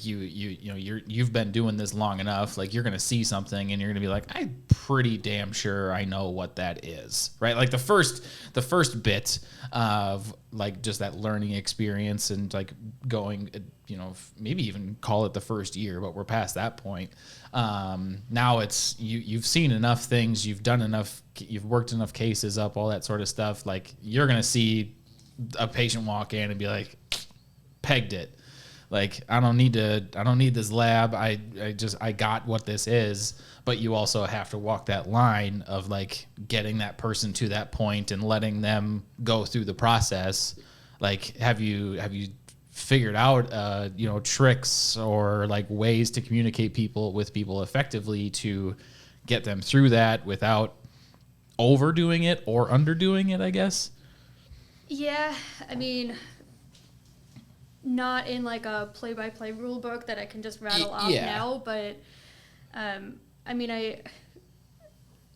you've been doing this long enough, like you're gonna see something and you're gonna be like, I'm pretty damn sure I know what that is, right? Like the first bit of like just that learning experience and like going, maybe even call it the first year, but we're past that point. Now it's you've seen enough things, you've done enough, you've worked enough cases up, all that sort of stuff. Like you're gonna see a patient walk in and be like, pegged it. Like, I don't need this lab. I got what this is. But you also have to walk that line of like getting that person to that point and letting them go through the process. Like, have you figured out, tricks or like ways to communicate with people effectively to get them through that without overdoing it or underdoing it, I guess? Yeah, I mean, not in like a play-by-play rule book that I can just rattle off now, but I mean,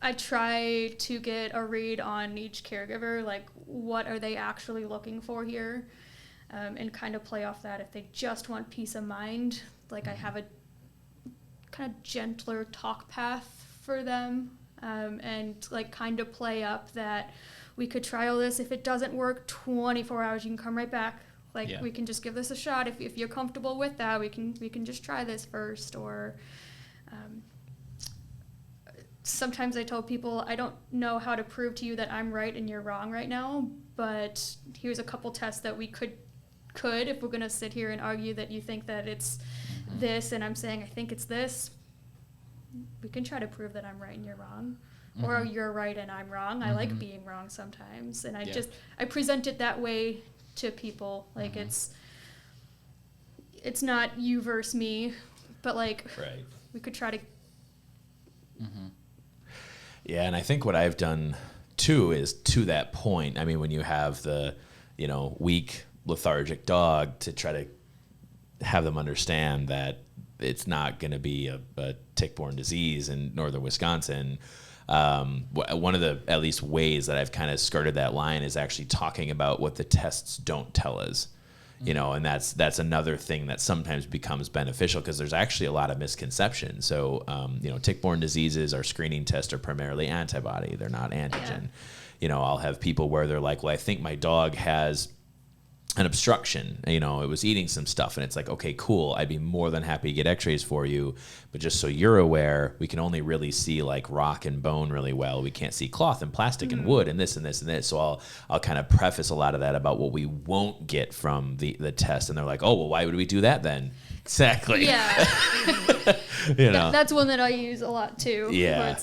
I try to get a read on each caregiver, like what are they actually looking for here, and kind of play off that. If they just want peace of mind, like I have a kind of gentler talk path for them, and like kind of play up that we could trial this. If it doesn't work, 24 hours, you can come right back. Like, we can just give this a shot. If you're comfortable with that, we can just try this first. Or sometimes I tell people, I don't know how to prove to you that I'm right and you're wrong right now, but here's a couple tests that we could if we're going to sit here and argue that you think that it's this and I'm saying I think it's this, we can try to prove that I'm right and you're wrong. Or you're right and I'm wrong. I like being wrong sometimes. And I present it that way to people. Like, it's not you versus me, but like, we could try to. Yeah, and I think what I've done too is, to that point, I mean, when you have the, weak, lethargic dog, to try to have them understand that it's not going to be a tick-borne disease in northern Wisconsin. One of the, at least, ways that I've kind of skirted that line is actually talking about what the tests don't tell us, and that's another thing that sometimes becomes beneficial, because there's actually a lot of misconception. So, tick-borne diseases, our screening tests are primarily antibody. They're not antigen. I'll have people where they're like, well, I think my dog has an obstruction, it was eating some stuff, and it's like, okay, cool, I'd be more than happy to get x-rays for you, but just so you're aware, we can only really see like rock and bone really well. We can't see cloth and plastic and wood and this and this and this. So I'll kind of preface a lot of that about what we won't get from the test, and they're like, oh, well, why would we do that then? Exactly. Yeah. That's one that I use a lot too. Yeah.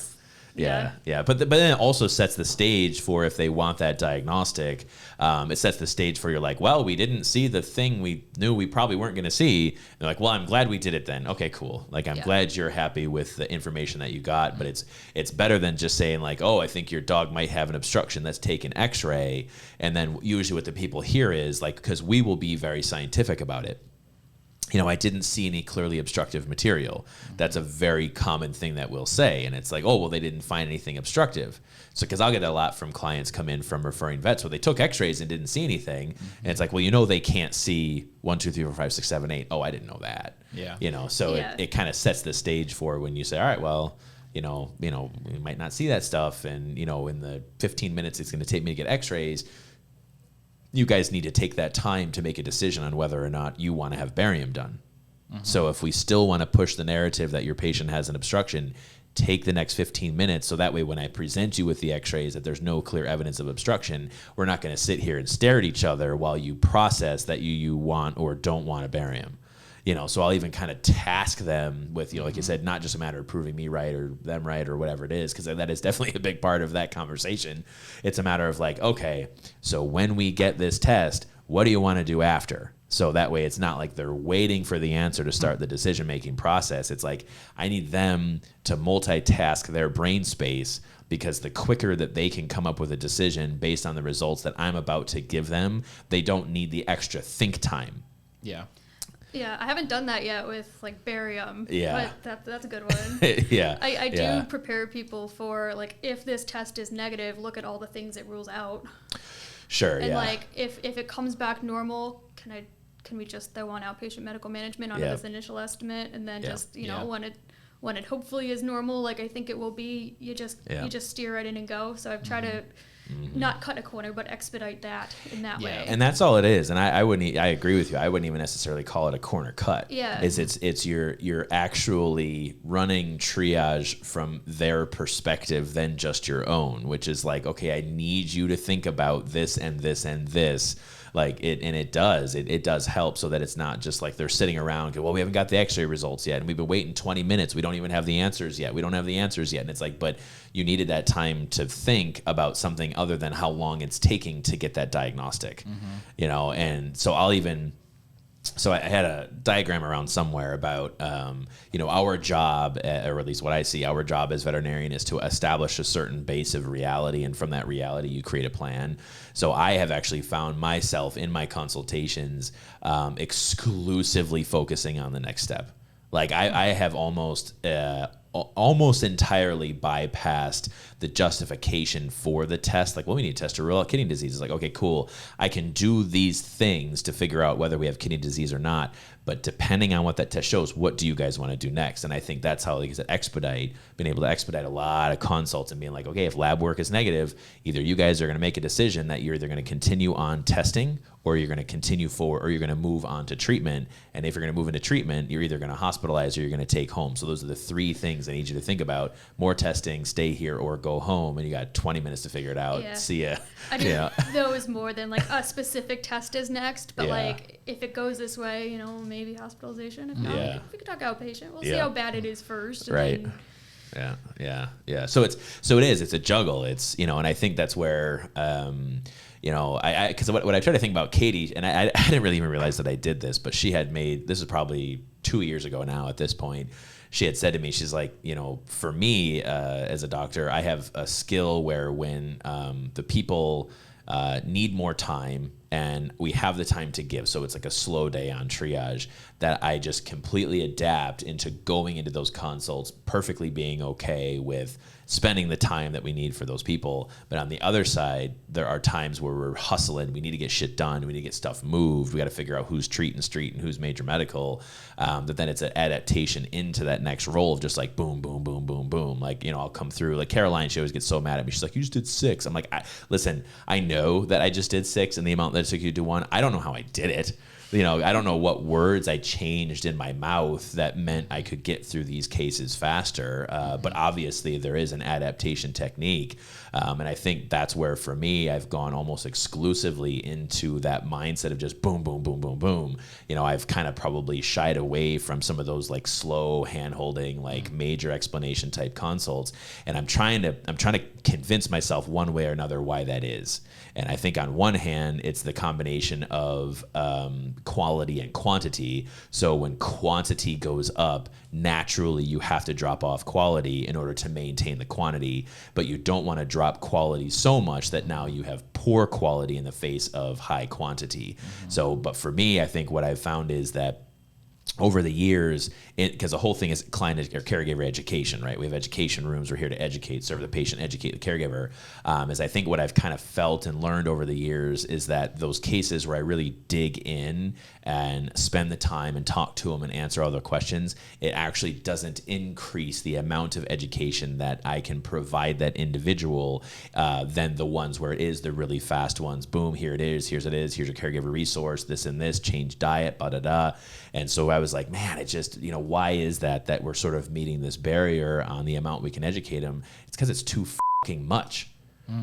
But then it also sets the stage for, if they want that diagnostic, it sets the stage for, you're like, well, we didn't see the thing we knew we probably weren't going to see. They're like, well, I'm glad we did it then. Okay, cool. Like, I'm glad you're happy with the information that you got, but it's better than just saying like, oh, I think your dog might have an obstruction, let's take an x-ray. And then usually what the people hear is like, because we will be very scientific about it, I didn't see any clearly obstructive material. That's a very common thing that we'll say. And it's like, oh, well, they didn't find anything obstructive. So, because I'll get a lot from clients come in from referring vets where they took x-rays and didn't see anything. And it's like, well, they can't see 1, 2, 3, 4, 5, 6, 7, 8. Oh, I didn't know that. Yeah. So it kind of sets the stage for when you say, all right, well, we might not see that stuff. And, in the 15 minutes it's going to take me to get x-rays, you guys need to take that time to make a decision on whether or not you want to have barium done. So if we still want to push the narrative that your patient has an obstruction, take the next 15 minutes, so that way when I present you with the x-rays that there's no clear evidence of obstruction, we're not going to sit here and stare at each other while you process that you want or don't want a barium. So I'll even kind of task them with, like you said, not just a matter of proving me right or them right or whatever it is, because that is definitely a big part of that conversation. It's a matter of like, okay, so when we get this test, what do you want to do after? So that way it's not like they're waiting for the answer to start the decision-making process. It's like, I need them to multitask their brain space, because the quicker that they can come up with a decision based on the results that I'm about to give them, they don't need the extra think time. Yeah. Yeah, I haven't done that yet with like barium. Yeah. But that's a good one. Yeah. I do prepare people for like, if this test is negative, look at all the things it rules out. Sure. And like, if it comes back normal, can we just throw on outpatient medical management onto this initial estimate, and then just when it hopefully is normal, like I think it will be, you just steer right in and go. So I've tried to not cut a corner, but expedite that in that way. And that's all it is. And I agree with you. I wouldn't even necessarily call it a corner cut. Yeah. It's you're actually running triage from their perspective than just your own, which is like, okay, I need you to think about this and this and this. Like it does help, so that it's not just like they're sitting around, well, we haven't got the x-ray results yet, and we've been waiting 20 minutes. We don't even have the answers yet. And it's like, but you needed that time to think about something other than how long it's taking to get that diagnostic, and so So I had a diagram around somewhere about, our job, or at least what I see, our job as veterinarian is to establish a certain base of reality, and from that reality, you create a plan. So I have actually found myself in my consultations exclusively focusing on the next step. Like I have almost almost entirely bypassed the justification for the test. Like, well, we need to test to rule out kidney disease. It's like, okay, cool. I can do these things to figure out whether we have kidney disease or not. But depending on what that test shows, what do you guys want to do next? And I think that's how, like I said, been able to expedite a lot of consults and being like, okay, if lab work is negative, either you guys are going to make a decision that you're either going to continue on testing or you're going to continue forward or you're going to move on to treatment. And if you're going to move into treatment, you're either going to hospitalize or you're going to take home. So those are the three things I need you to think about: more testing, stay here, or go home. And you got 20 minutes to figure it out. Yeah. See ya. I mean, those more than like a specific test is next, but like if it goes this way, maybe hospitalization. If not, we could talk outpatient. We'll see how bad it is first. And right. Then... Yeah. So it's a juggle. It's, and I think that's where, because what I try to think about Katie, and I didn't really even realize that I did this, but she had made, this is probably 2 years ago now at this point, she had said to me, she's like, for me as a doctor, I have a skill where when the people need more time and we have the time to give, so it's like a slow day on triage, that I just completely adapt into going into those consults, perfectly being okay with spending the time that we need for those people. But on the other side, there are times where we're hustling. We need to get shit done. We need to get stuff moved. We got to figure out who's treating street and who's major medical. But then it's an adaptation into that next role of just like boom, boom, boom, boom, boom. Like, I'll come through. Like Caroline, she always gets so mad at me. She's like, you just did 6. I'm like, listen, I know that I just did 6 and the amount that it took you to do 1. I don't know how I did it. I don't know what words I changed in my mouth that meant I could get through these cases faster. But obviously there is an adaptation technique. And I think that's where, for me, I've gone almost exclusively into that mindset of just boom, boom, boom, boom, boom. I've kind of probably shied away from some of those like slow hand-holding, like major explanation type consults. And I'm trying to convince myself one way or another why that is. And I think on one hand, it's the combination of quality and quantity. So when quantity goes up, naturally you have to drop off quality in order to maintain the quantity. But you don't want to drop quality so much that now you have poor quality in the face of high quantity. So, but for me, I think what I've found is that over the years, because the whole thing is client or caregiver education, right? We have education rooms. We're here to educate, serve the patient, educate the caregiver. Is I think what I've kind of felt and learned over the years is that those cases where I really dig in and spend the time and talk to them and answer all their questions, it actually doesn't increase the amount of education that I can provide that individual than the ones where it is the really fast ones. Boom, here it is, here's your caregiver resource, this and this, change diet, da. And so I was like, man, it just, why is that we're sort of meeting this barrier on the amount we can educate them? It's because it's too fucking much.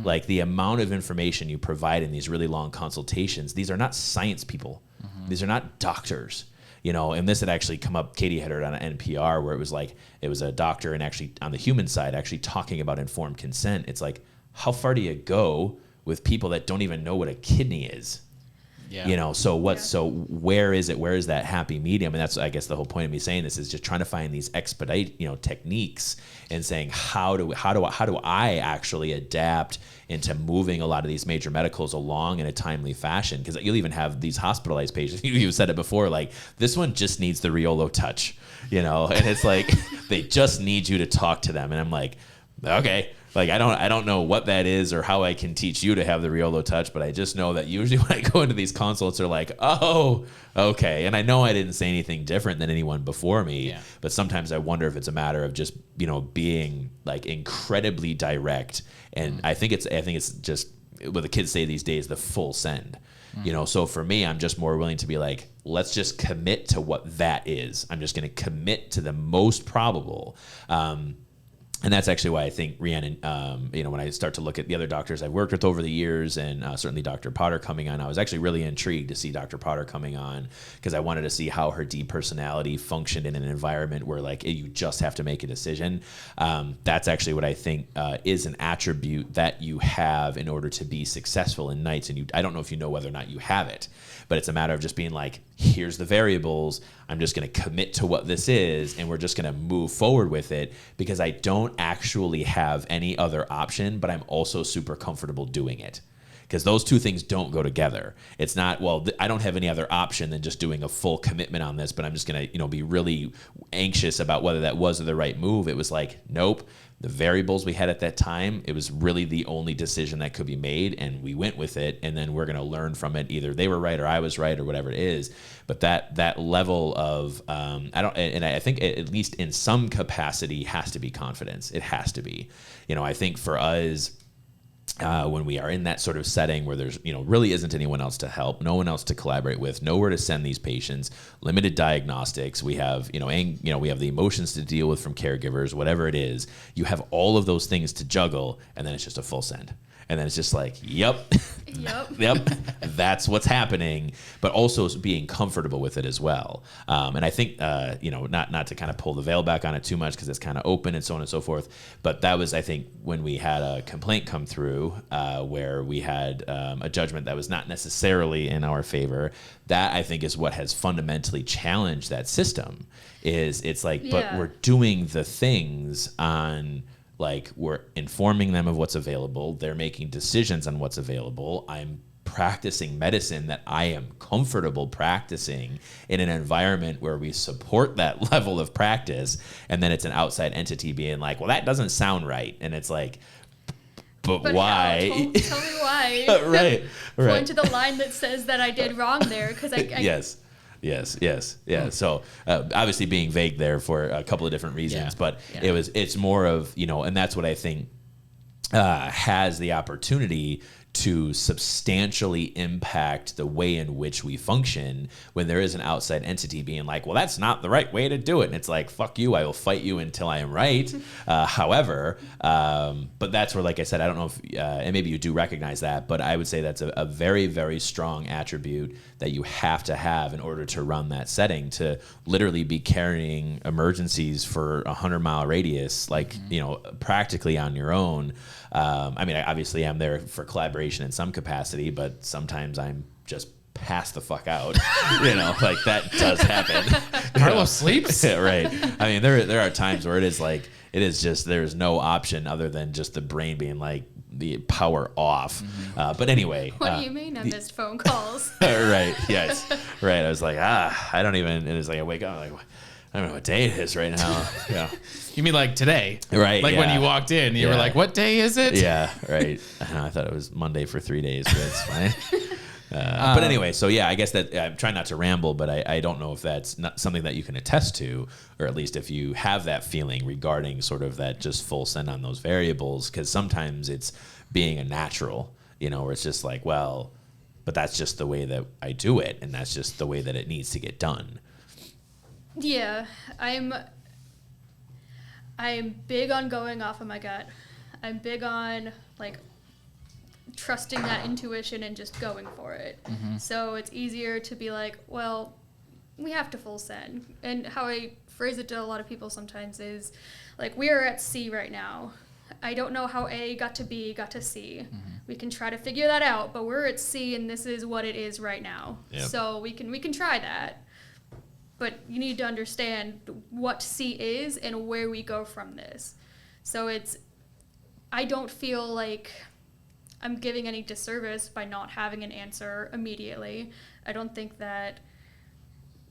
Like the amount of information you provide in these really long consultations, these are not science people. These are not doctors. And this had actually come up, Katie had heard on an NPR where it was a doctor and actually on the human side actually talking about informed consent. It's like, how far do you go with people that don't even know what a kidney is? Yeah. So where is it? Where is that happy medium? And that's, I guess, the whole point of me saying this is just trying to find these expedite, techniques and saying, how do I actually adapt into moving a lot of these major medicals along in a timely fashion? Because you'll even have these hospitalized patients. You said it before, like this one just needs the Riolo touch, and it's like, they just need you to talk to them. And I'm like, okay. Like, I don't know what that is or how I can teach you to have the Riolo touch, but I just know that usually when I go into these consults, they're like, oh, okay. And I know I didn't say anything different than anyone before me, but sometimes I wonder if it's a matter of just, being like incredibly direct. And I think it's just what the kids say these days, the full send. So for me, I'm just more willing to be like, let's just commit to what that is. I'm just going to commit to the most probable. And that's actually why I think Rheannon, when I start to look at the other doctors I've worked with over the years, and certainly Dr. Potter coming on, I was actually really intrigued to see Dr. Potter coming on because I wanted to see how her depersonality functioned in an environment where like you just have to make a decision. That's actually what I think is an attribute that you have in order to be successful in nights. And I don't know if you know whether or not you have it, but it's a matter of just being like, here's the variables. I'm just going to commit to what this is, and we're just going to move forward with it because I don't actually have any other option, but I'm also super comfortable doing it. because those two things don't go together. It's not, well, I don't have any other option than just doing a full commitment on this, but I'm just going to, be really anxious about whether that was the right move. It was like, nope. The variables we had at that time, it was really the only decision that could be made, and we went with it, and then we're going to learn from it. Either they were right or I was right or whatever it is. But that level of I think at least in some capacity has to be confidence. It has to be. I think for us, when we are in that sort of setting where there's, really isn't anyone else to help, no one else to collaborate with, nowhere to send these patients, limited diagnostics, we have, we have the emotions to deal with from caregivers, whatever it is, you have all of those things to juggle, and then it's just a full send. And then it's just like, yep, that's what's happening, but also being comfortable with it as well. And I think, not to kind of pull the veil back on it too much because it's kind of open and so on and so forth. But that was, I think, when we had a complaint come through where we had a judgment that was not necessarily in our favor. That, I think, is what has fundamentally challenged that system. It's like, but we're doing the things on... Like, we're informing them of what's available. They're making decisions on what's available. I'm practicing medicine that I am comfortable practicing in an environment where we support that level of practice. And then it's an outside entity being like, well, that doesn't sound right. And it's like, but why? Tell me why. Right. Point to the line that says that I did wrong there. Because Yes. Yeah. So obviously being vague there for a couple of different reasons, but it's more of, and that's what I think has the opportunity to substantially impact the way in which we function when there is an outside entity being like, well, that's not the right way to do it. And it's like, fuck you, I will fight you until I am right. However, but that's where, like I said, I don't know if, and maybe you do recognize that, but I would say that's a very, very strong attribute that you have to have in order to run that setting, to literally be carrying emergencies for 100-mile radius, like, practically on your own. I mean, I obviously am there for collaboration in some capacity, but sometimes I'm just pass the fuck out. Like that does happen. Carlos sleeps. Yeah, right. I mean, there are times where it is just there's no option other than just the brain being like the power off. But anyway. What do you mean I missed phone calls? Right. Yes. Right. I was like, I don't even. It was like I wake up like, I don't know what day it is right now. Yeah. You mean like today? Right. Like when you walked in, you were like, what day is it? Yeah. Right. I thought it was Monday for 3 days, but it's fine. But anyway, so yeah, I guess that I'm trying not to ramble, but I don't know if that's not something that you can attest to, or at least if you have that feeling regarding sort of that just full send on those variables, because sometimes it's being a natural, where it's just like, well, but that's just the way that I do it, and that's just the way that it needs to get done. Yeah, I'm big on going off of my gut. I'm big on like trusting that intuition and just going for it. So it's easier to be like, well, we have to full send. And how I phrase it to a lot of people sometimes is like, we are at C right now. I don't know how A got to B, got to C. We can try to figure that out, but we're at C and this is what it is right now. Yep. So we can try that. But you need to understand what C is and where we go from this. So I don't feel like I'm giving any disservice by not having an answer immediately. I don't think that,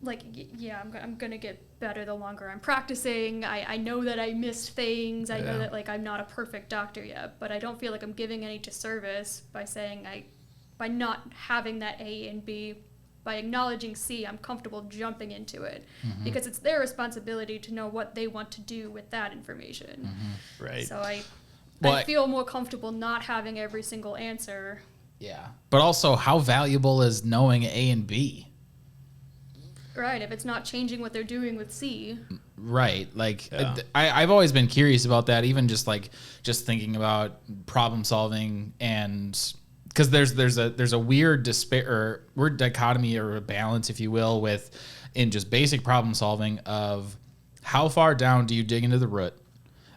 like, I'm going to get better the longer I'm practicing. I know that I missed things. I know that, like, I'm not a perfect doctor yet. But I don't feel like I'm giving any disservice by saying by not having that A and B. By acknowledging C, I'm comfortable jumping into it because it's their responsibility to know what they want to do with that information. Right. So I feel more comfortable not having every single answer. Yeah. But also, how valuable is knowing A and B? Right. If it's not changing what they're doing with C. Right. Like, I've always been curious about that, even just thinking about problem solving and... Because there's a weird dichotomy or a balance, if you will, in just basic problem solving of how far down do you dig into the root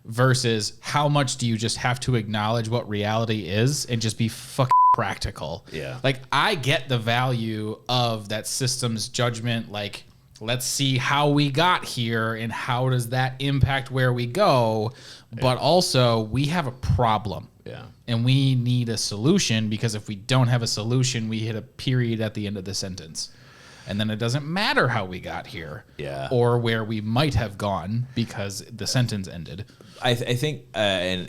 versus how much do you just have to acknowledge what reality is and just be fucking practical. Yeah. Like, I get the value of that system's judgment. Like, let's see how we got here and how does that impact where we go. But also, we have a problem. Yeah. And we need a solution, because if we don't have a solution, we hit a period at the end of the sentence. And then it doesn't matter how we got here, or where we might have gone because the sentence ended. I think, and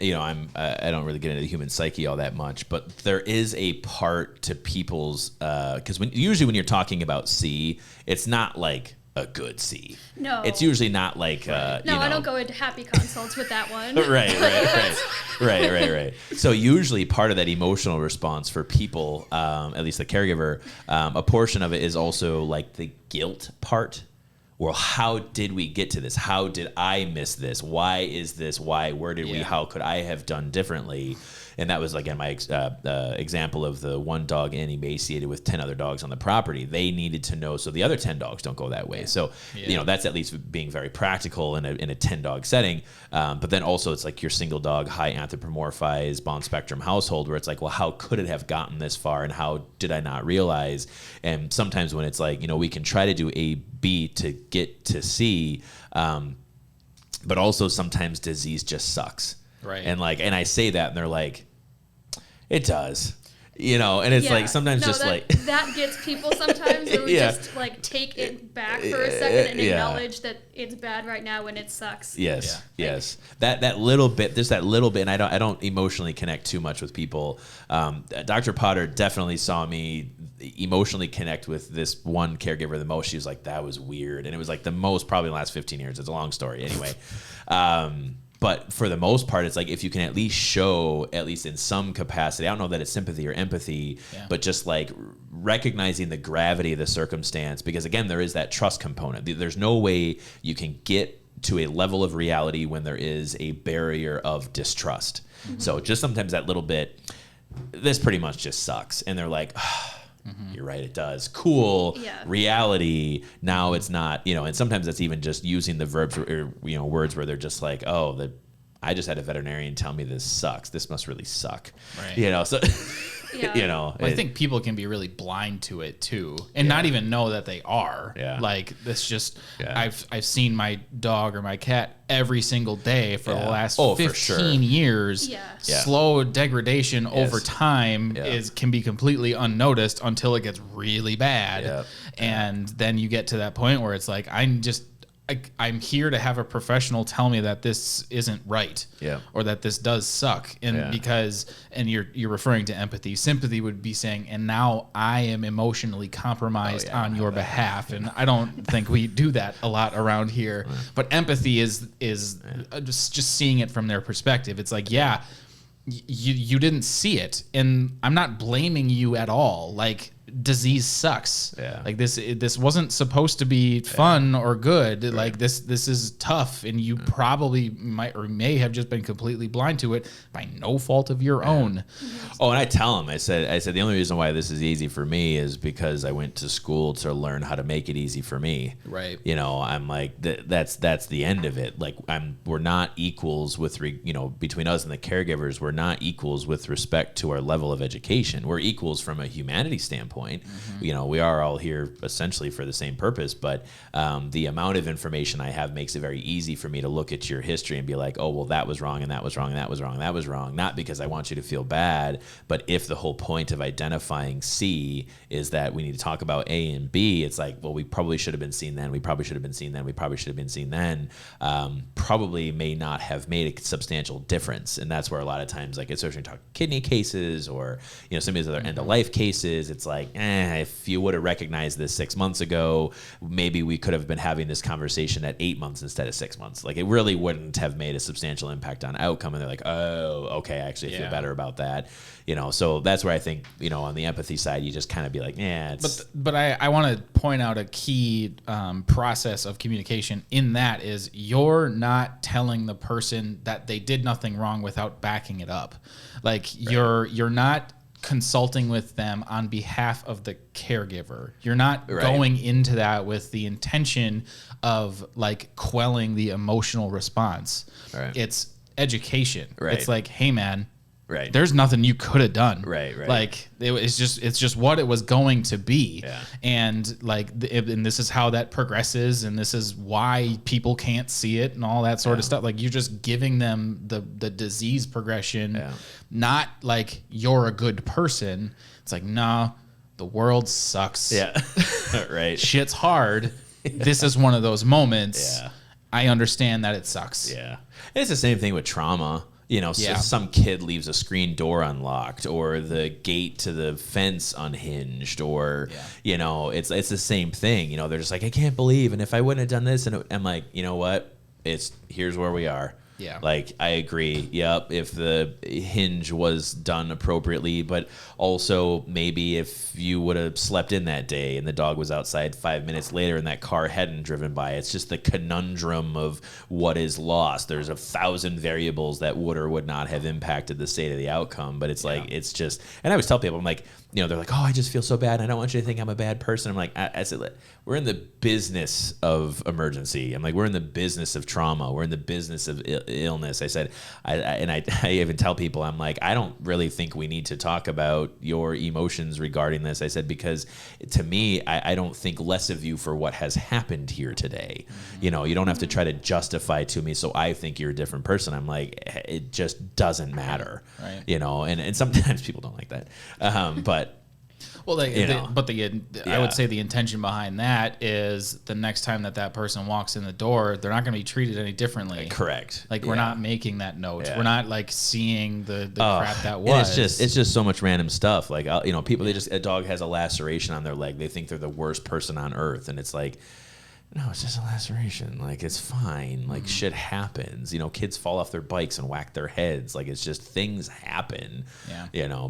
I don't really get into the human psyche all that much, but there is a part to people's, because usually when you're talking about C, it's not like a good C. No. It's usually not like, I don't go into happy consults with that one. Right. So usually part of that emotional response for people, at least the caregiver, a portion of it is also like the guilt part. Well, how did we get to this? How did I miss this? Why is this? Why? Where did we? How could I have done differently? And that was, again, my example of the one dog in emaciated with 10 other dogs on the property. They needed to know so the other 10 dogs don't go that way. So, that's at least being very practical in a 10-dog setting. But then also it's like your single dog, high anthropomorphized, bond spectrum household where it's like, well, how could it have gotten this far and how did I not realize? And sometimes when it's like, we can try to do A, B to get to C, but also sometimes disease just sucks. Right. And I say that and they're like, it does, and it's like sometimes that gets people sometimes who just take it back for a second and acknowledge that it's bad right now and it sucks. Yes. That little bit, there's that little bit, and I don't emotionally connect too much with people. Dr. Potter definitely saw me emotionally connect with this one caregiver the most. She was like, that was weird. And it was like the most probably in the last 15 years. It's a long story anyway. But for the most part, it's like if you can at least show, at least in some capacity, I don't know that it's sympathy or empathy, but just like recognizing the gravity of the circumstance. Because again, there is that trust component. There's no way you can get to a level of reality when there is a barrier of distrust. Mm-hmm. So just sometimes that little bit, this pretty much just sucks. And they're like, you're right, it does. Cool. Yeah. Reality. Now it's not, and sometimes that's even just using the verbs or words where they're just like, I just had a veterinarian tell me this sucks. This must really suck. Right. So, I think people can be really blind to it too, and not even know that they are. Yeah. Like this just, I've seen my dog or my cat every single day for the last 15 years. Yeah. Slow degradation over time can be completely unnoticed until it gets really bad. Yeah. And then you get to that point where it's like, I'm here to have a professional tell me that this isn't right, or that this does suck, and you're referring to empathy. Sympathy would be saying, and now I am emotionally compromised on your behalf, and I don't think we do that a lot around here. Right. But empathy is just seeing it from their perspective. It's like, you didn't see it, and I'm not blaming you at all. Like, disease sucks. Yeah. Like this wasn't supposed to be fun or good. Right. Like this is tough, and you probably might or may have just been completely blind to it by no fault of your own. Oh, and I tell them, I said the only reason why this is easy for me is because I went to school to learn how to make it easy for me. Right. I'm like that's the end of it. Like we're not equals with between us and the caregivers. We're not equals with respect to our level of education. We're equals from a humanity standpoint. Mm-hmm. We are all here essentially for the same purpose, but the amount of information I have makes it very easy for me to look at your history and be like, oh, well, that was wrong, and that was wrong, and that was wrong, and that was wrong. Not because I want you to feel bad, but if the whole point of identifying C is that we need to talk about A and B, it's like, well, we probably should have been seen then. We probably should have been seen then. We probably should have been seen then. Probably may not have made a substantial difference. And that's where a lot of times, like especially talk kidney cases or, some of these other end-of-life cases, it's like, if you would have recognized this 6 months ago, maybe we could have been having this conversation at 8 months instead of 6 months. Like it really wouldn't have made a substantial impact on outcome. And they're like, oh, okay, I actually feel better about that. So that's where I think, on the empathy side, you just kind of be like, it's. But I want to point out a key process of communication in that is you're not telling the person that they did nothing wrong without backing it up. Like you're not consulting with them on behalf of the caregiver. You're not going into that with the intention of like quelling the emotional response. Right. It's education. Right. It's like, hey man, Right. There's nothing you could have done. Right. Like it's just what it was going to be. Yeah. And like, and this is how that progresses, and this is why people can't see it and all that sort of stuff. Like, you're just giving them the disease progression, not like you're a good person. It's like, nah, the world sucks. Yeah. Right. Shit's hard. This is one of those moments. Yeah. I understand that it sucks. Yeah. And it's the same thing with trauma. So some kid leaves a screen door unlocked, or the gate to the fence unhinged, or, it's the same thing. They're just like, I can't believe, and if I wouldn't have done this, and I'm like, you know what? Here's where we are. Yeah. Like, I agree. Yep. If the hinge was done appropriately, but also maybe if you would have slept in that day and the dog was outside 5 minutes later and that car hadn't driven by, it's just the conundrum of what is lost. There's 1,000 variables that would or would not have impacted the state of the outcome. But it's like, it's just, and I always tell people, I'm like, they're like, oh, I just feel so bad. I don't want you to think I'm a bad person. I'm like, I said, we're in the business of emergency. I'm like, we're in the business of trauma. We're in the business of illness. I said, I even tell people, I'm like, I don't really think we need to talk about your emotions regarding this. I said, because to me, I don't think less of you for what has happened here today. Mm-hmm. You don't have to try to justify to me, so I think you're a different person. I'm like, it just doesn't matter. Right. And sometimes people don't like that. But well, I would say the intention behind that is the next time that person walks in the door, they're not going to be treated any differently. Correct. Like, we're not making that note. Yeah. We're not like seeing the crap that was. And it's just so much random stuff. Like, people, a dog has a laceration on their leg. They think they're the worst person on earth. And it's like, no, it's just a laceration. Like, it's fine. Like, shit happens. Kids fall off their bikes and whack their heads. Like, it's just, things happen. Yeah.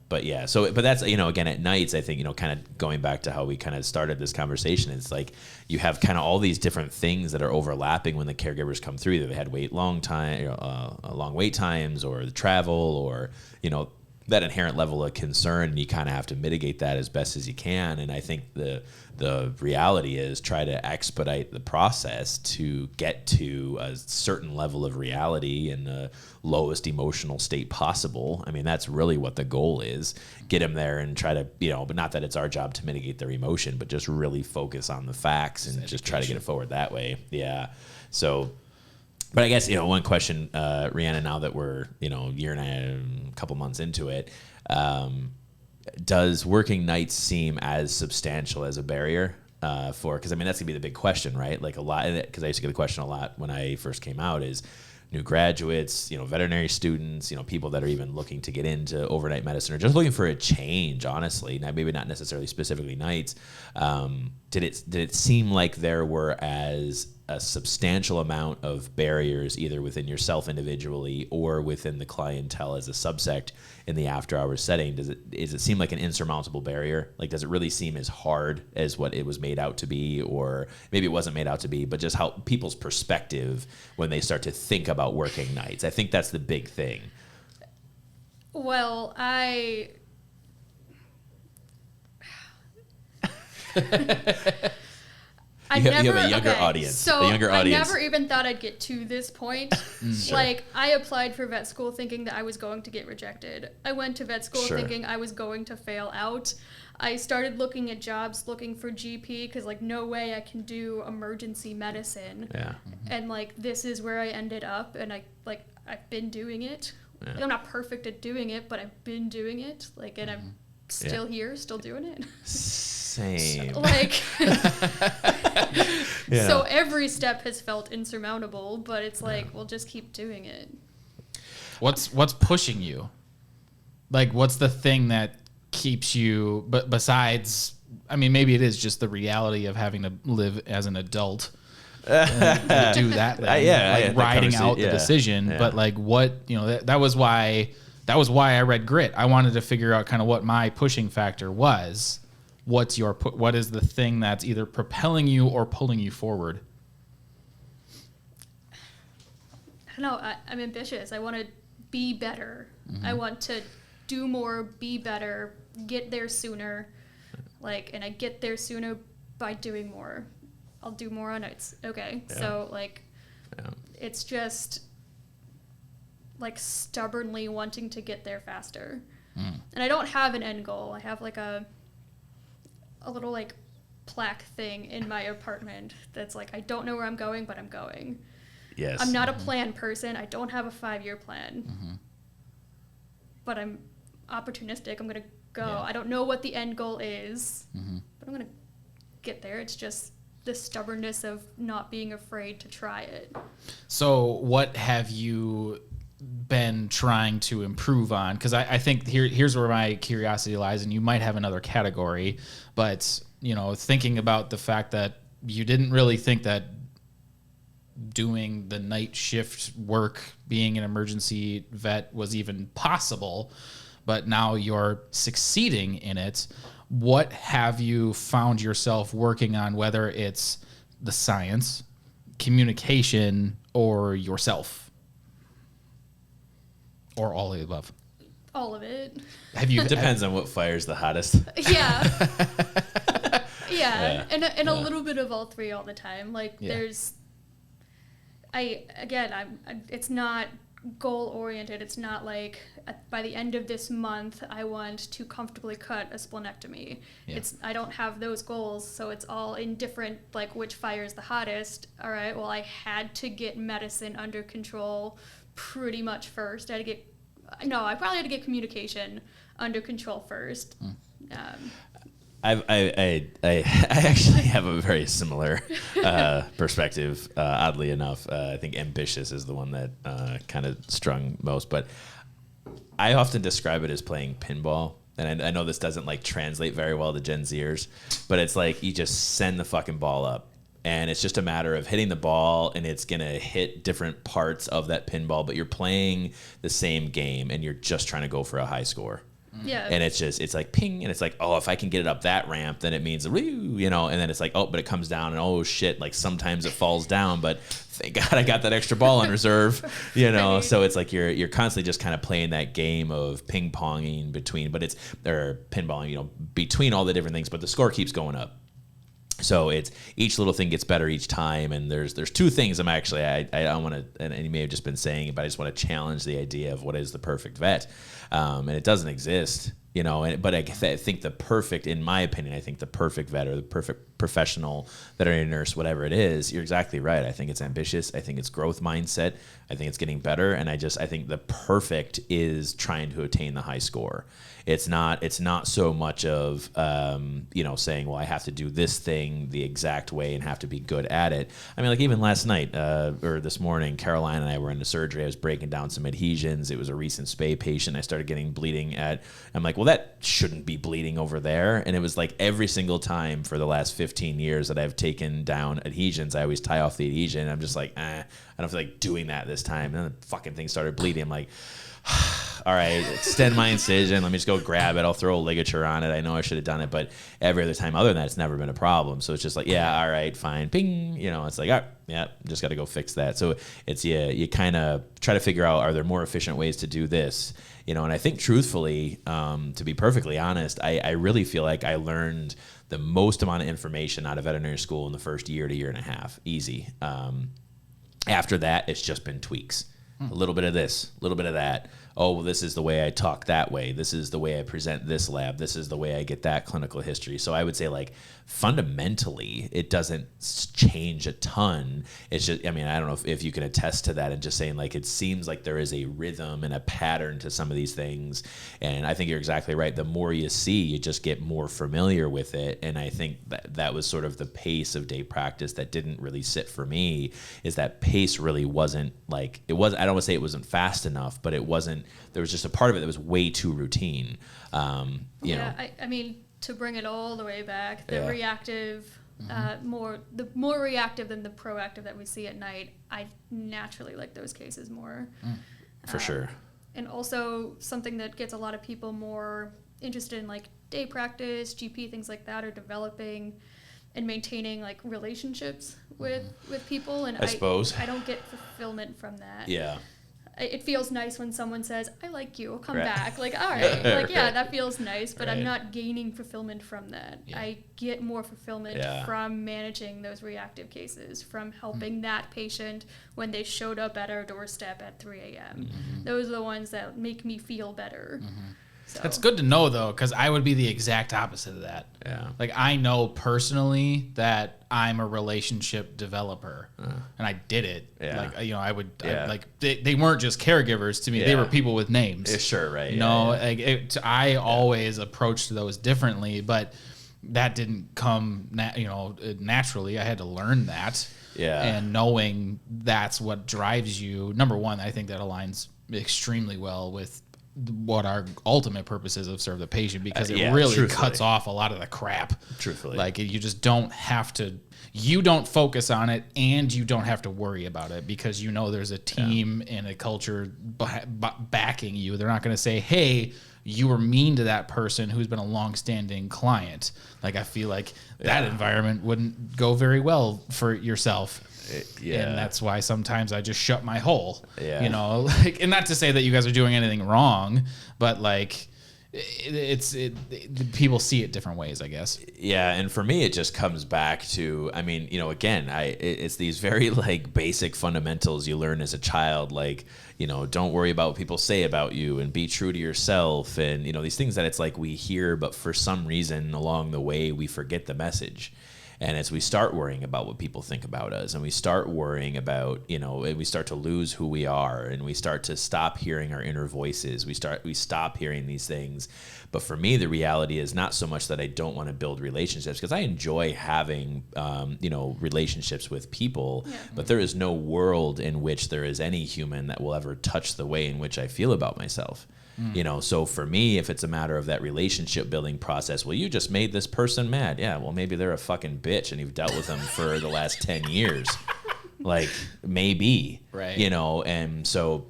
But yeah. So, but that's, again, at nights, I think, kind of going back to how we kind of started this conversation, it's like you have kind of all these different things that are overlapping when the caregivers come through. Either they had long wait times, or the travel, or, that inherent level of concern, and you kind of have to mitigate that as best as you can. And I think the reality is try to expedite the process to get to a certain level of reality in the lowest emotional state possible. I mean, that's really what the goal is. Get them there and try to, but not that it's our job to mitigate their emotion, but just really focus on the facts and just try to get it forward that way. Yeah. So, but I guess, one question, Rheannon, now that we're, year and a couple months into it, does working nights seem as substantial as a barrier because, I mean, that's going to be the big question, right? Like, a lot, because I used to get the question a lot when I first came out, is new graduates, veterinary students, people that are even looking to get into overnight medicine or just looking for a change, honestly, maybe not necessarily specifically nights. Did it seem like there were as a substantial amount of barriers either within yourself individually or within the clientele as a subsect in the after hours setting? Does it seem like an insurmountable barrier? Like, does it really seem as hard as what it was made out to be, or maybe it wasn't made out to be, but just how people's perspective when they start to think about working nights? I think that's the big thing. Well, You have a younger audience. So a younger audience. I never even thought I'd get to this point. Sure. Like, I applied for vet school thinking that I was going to get rejected. I went to vet school thinking I was going to fail out. I started looking at jobs, looking for GP, because, like, no way I can do emergency medicine. Yeah. And, like, this is where I ended up, and I've been doing it. Yeah. Like, I'm not perfect at doing it, but I've been doing it. Like, and I'm still here, still doing it. Same. So, like, so every step has felt insurmountable, but it's like, we'll just keep doing it. What's pushing you? Like, what's the thing that keeps you, but besides, I mean, maybe it is just the reality of having to live as an adult and do that, riding out the decision. But like, what, that was why I read Grit. I wanted to figure out kind of what my pushing factor was. What is the thing that's either propelling you or pulling you forward? I don't know. I'm ambitious. I want to be better. Mm-hmm. I want to do more, be better, get there sooner. And I get there sooner by doing more. I'll do more on nights. Okay. Yeah. So, it's just, like stubbornly wanting to get there faster. And I don't have an end goal. I have like a little like plaque thing in my apartment that's like, I don't know where I'm going, but I'm going. Yes. I'm not a plan person. I don't have a 5-year plan. But I'm opportunistic. I'm going to go. Yeah. I don't know what the end goal is, but I'm going to get there. It's just the stubbornness of not being afraid to try it. So what have you been trying to improve on? Because I think here's where my curiosity lies, and you might have another category, but thinking about the fact that you didn't really think that doing the night shift work, being an emergency vet, was even possible, but now you're succeeding in it. What have you found yourself working on, whether it's the science, communication, or yourself? Or all of the above? All of it. Have you? Depends on what fire's the hottest. Yeah. Yeah. And a little bit of all three all the time. Like it's not goal oriented. It's not like by the end of this month I want to comfortably cut a splenectomy. Yeah. I don't have those goals, so it's all in different, like, which fire is the hottest. All right, well, I had to get medicine under control pretty much first. I probably had to get communication under control first. I actually have a very similar perspective. Oddly enough, I think ambitious is the one that kind of strung most. But I often describe it as playing pinball, and I know this doesn't like translate very well to Gen Zers, but it's like you just send the fucking ball up. And it's just a matter of hitting the ball, and it's going to hit different parts of that pinball, but you're playing the same game, and you're just trying to go for a high score. Yeah. And it's like ping, and it's like, oh, if I can get it up that ramp, then it means, woo, and then it's like, oh, but it comes down, and oh, shit, like sometimes it falls down, but thank God I got that extra ball in reserve, Right. So it's like you're constantly just kind of playing that game of ping-ponging pinballing, between all the different things, but the score keeps going up. So it's each little thing gets better each time, and there's two things I don't want to, and you may have just been saying it, but I just want to challenge the idea of what is the perfect vet, and it doesn't exist, but I think in my opinion, I think the perfect vet or the perfect professional veterinary nurse, whatever it is, you're exactly right. I think it's ambitious. I think it's growth mindset. I think it's getting better, and I think the perfect is trying to attain the high score. It's not so much of saying, well, I have to do this thing the exact way and have to be good at it. I mean, like even last night or this morning, Caroline and I were in the surgery. I was breaking down some adhesions. It was a recent spay patient. I started getting bleeding I'm like, well, that shouldn't be bleeding over there. And it was like every single time for the last 15 years that I've taken down adhesions, I always tie off the adhesion. I'm just like, I don't feel like doing that this time. And then the fucking thing started bleeding. I'm like, all right, extend my incision. Let me just go grab it. I'll throw a ligature on it. I know I should have done it, but every other time other than that, it's never been a problem. So it's just like, yeah, all right, fine, ping. It's like, all right, yeah, just got to go fix that. So it's, you kind of try to figure out, are there more efficient ways to do this? And I think truthfully, to be perfectly honest, I really feel like I learned the most amount of information out of veterinary school in the first year to year and a half. Easy. After that, it's just been tweaks. A little bit of this, a little bit of that. Oh, well, this is the way I talk that way. This is the way I present this lab. This is the way I get that clinical history. So I would say, like, fundamentally, it doesn't change a ton. It's just, I don't know if you can attest to that, and just saying, like, it seems like there is a rhythm and a pattern to some of these things. And I think you're exactly right. The more you see, you just get more familiar with it. And I think that was sort of the pace of day practice that didn't really sit for me, is that pace really wasn't like, I don't want to say it wasn't fast enough, but it wasn't, there was just a part of it that was way too routine. To bring it all the way back, the reactive, more reactive than the proactive that we see at night, I naturally like those cases more. For sure. And also something that gets a lot of people more interested in, like, day practice, GP, things like that, are developing and maintaining, like, relationships with people. And I suppose I don't get fulfillment from that. Yeah. it feels nice when someone says, I like you, come Right. back. Like, all right. Like, yeah, Right. that feels nice, but I'm Right. not gaining fulfillment from that. Yeah. I get more fulfillment Yeah. from managing those reactive cases, from helping that patient when they showed up at our doorstep at 3 a.m. Those are the ones that make me feel better. So. That's good to know, though, because I would be the exact opposite of that. Yeah. Like, I know personally that I'm a relationship developer, and I did it. Yeah. Like, you know, Yeah. they weren't just caregivers to me. They Yeah. were people with names. Yeah, sure, right. You yeah, know, yeah. like I always approached those differently, but that didn't come, naturally. I had to learn that. Yeah. And knowing that's what drives you. Number one, I think that aligns extremely well with what our ultimate purpose is of serve the patient, because it yeah, really truthfully. cuts off a lot of the crap. Truthfully. Like, you just don't have to, you don't focus on it, and you don't have to worry about it, because you know there's a team and a culture backing you. They're not going to say, hey, you were mean to that person who's been a long-standing client. Like, I feel like that environment wouldn't go very well for yourself. Yeah. And that's why sometimes I just shut my hole. Yeah. You know, like, and not to say that you guys are doing anything wrong, but like, people see it different ways, I guess. Yeah, and for me, it just comes back to, I mean, again, it's these very like basic fundamentals you learn as a child, like, don't worry about what people say about you and be true to yourself, and these things that it's like we hear, but for some reason along the way we forget the message. And as we start worrying about what people think about us, and we start worrying about, and we start to lose who we are, and we start to stop hearing our inner voices, we stop hearing these things. But for me, the reality is not so much that I don't want to build relationships, because I enjoy having, relationships with people, but there is no world in which there is any human that will ever touch the way in which I feel about myself. So for me, if it's a matter of that relationship building process, well, you just made this person mad. Yeah, well, maybe they're a fucking bitch and you've dealt with them for the last 10 years. Like, maybe. Right. And so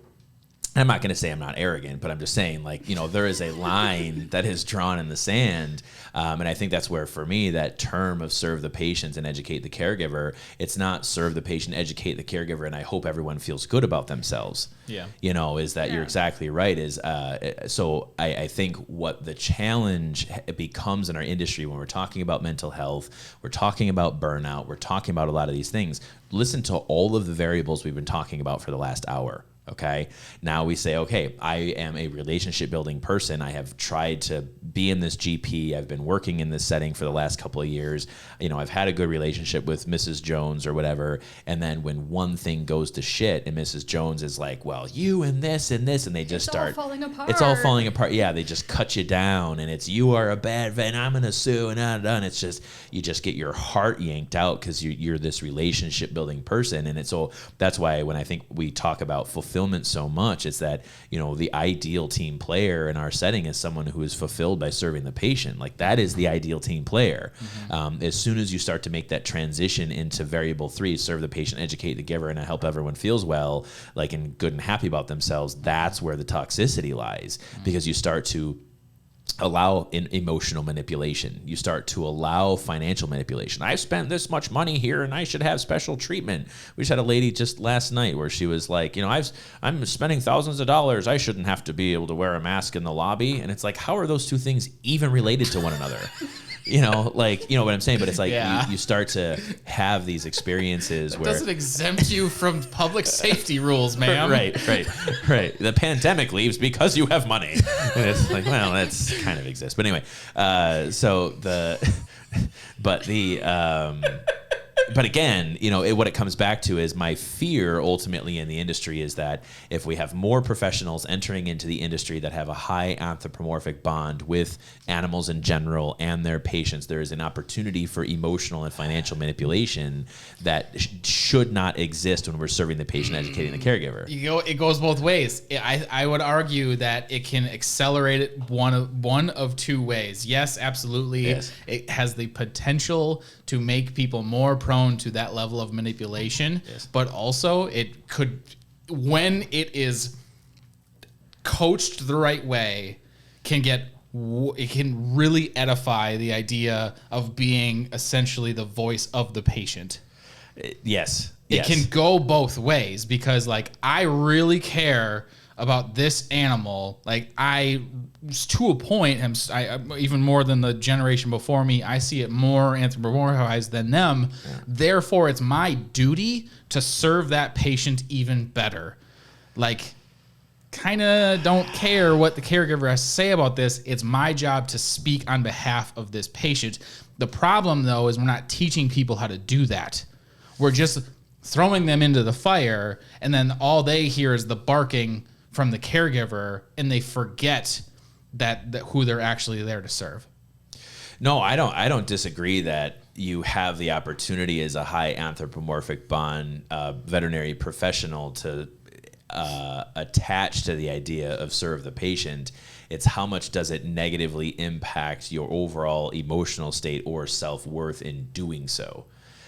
I'm not going to say I'm not arrogant, but I'm just saying, like, there is a line that is drawn in the sand. And I think that's where, for me, that term of serve the patient and educate the caregiver, it's not serve the patient, educate the caregiver, and I hope everyone feels good about themselves. Yeah. Is that you're exactly right. So I think what the challenge becomes in our industry when we're talking about mental health, we're talking about burnout, we're talking about a lot of these things. Listen to all of the variables we've been talking about for the last hour. Okay. Now we say, okay, I am a relationship building person. I have tried to be in this GP. I've been working in this setting for the last couple of years. I've had a good relationship with Mrs. Jones or whatever. And then when one thing goes to shit and Mrs. Jones is like, well, you and this, and they just It's all falling apart. It's all falling apart. Yeah. They just cut you down, and it's, you are a bad vet, I'm going to sue, and it's just, you just get your heart yanked out because you're this relationship building person. And so that's why when I think we talk about fulfillment so much, is that the ideal team player in our setting is someone who is fulfilled by serving the patient. Like, that is the ideal team player. As soon as you start to make that transition into variable 3, serve the patient, educate the giver, and I help everyone feels well, like, and good and happy about themselves, that's where the toxicity lies, because you start to allow emotional manipulation. You start to allow financial manipulation. I've spent this much money here and I should have special treatment. We just had a lady just last night where she was like, I'm spending thousands of dollars. I shouldn't have to be able to wear a mask in the lobby. And it's like, how are those two things even related to one another? You know what I'm saying? But it's like, you start to have these experiences where... doesn't exempt you from public safety rules, ma'am. Right. The pandemic leaves because you have money. And it's like, well, that's kind of exists. But anyway, but again, what it comes back to is my fear ultimately in the industry is that if we have more professionals entering into the industry that have a high anthropomorphic bond with animals in general and their patients, there is an opportunity for emotional and financial manipulation that should not exist when we're serving the patient, educating the caregiver. It goes both ways. I would argue that it can accelerate it one of two ways. Yes, absolutely. Yes. It has the potential to make people more prone to that level of manipulation, but also it could, when it is coached the right way, it can really edify the idea of being essentially the voice of the patient. Yes. It can go both ways because like I really care about this animal. Like I, to a point, I even more than the generation before me, I see it more anthropomorphized than them. Yeah. Therefore, it's my duty to serve that patient even better. Like, kind of don't care what the caregiver has to say about this. It's my job to speak on behalf of this patient. The problem, though, is we're not teaching people how to do that. We're just throwing them into the fire, and then all they hear is the barking from the caregiver, and they forget that who they're actually there to serve. No, I don't disagree that you have the opportunity as a high anthropomorphic bond veterinary professional to attach to the idea of serve the patient. It's how much does it negatively impact your overall emotional state or self-worth in doing so.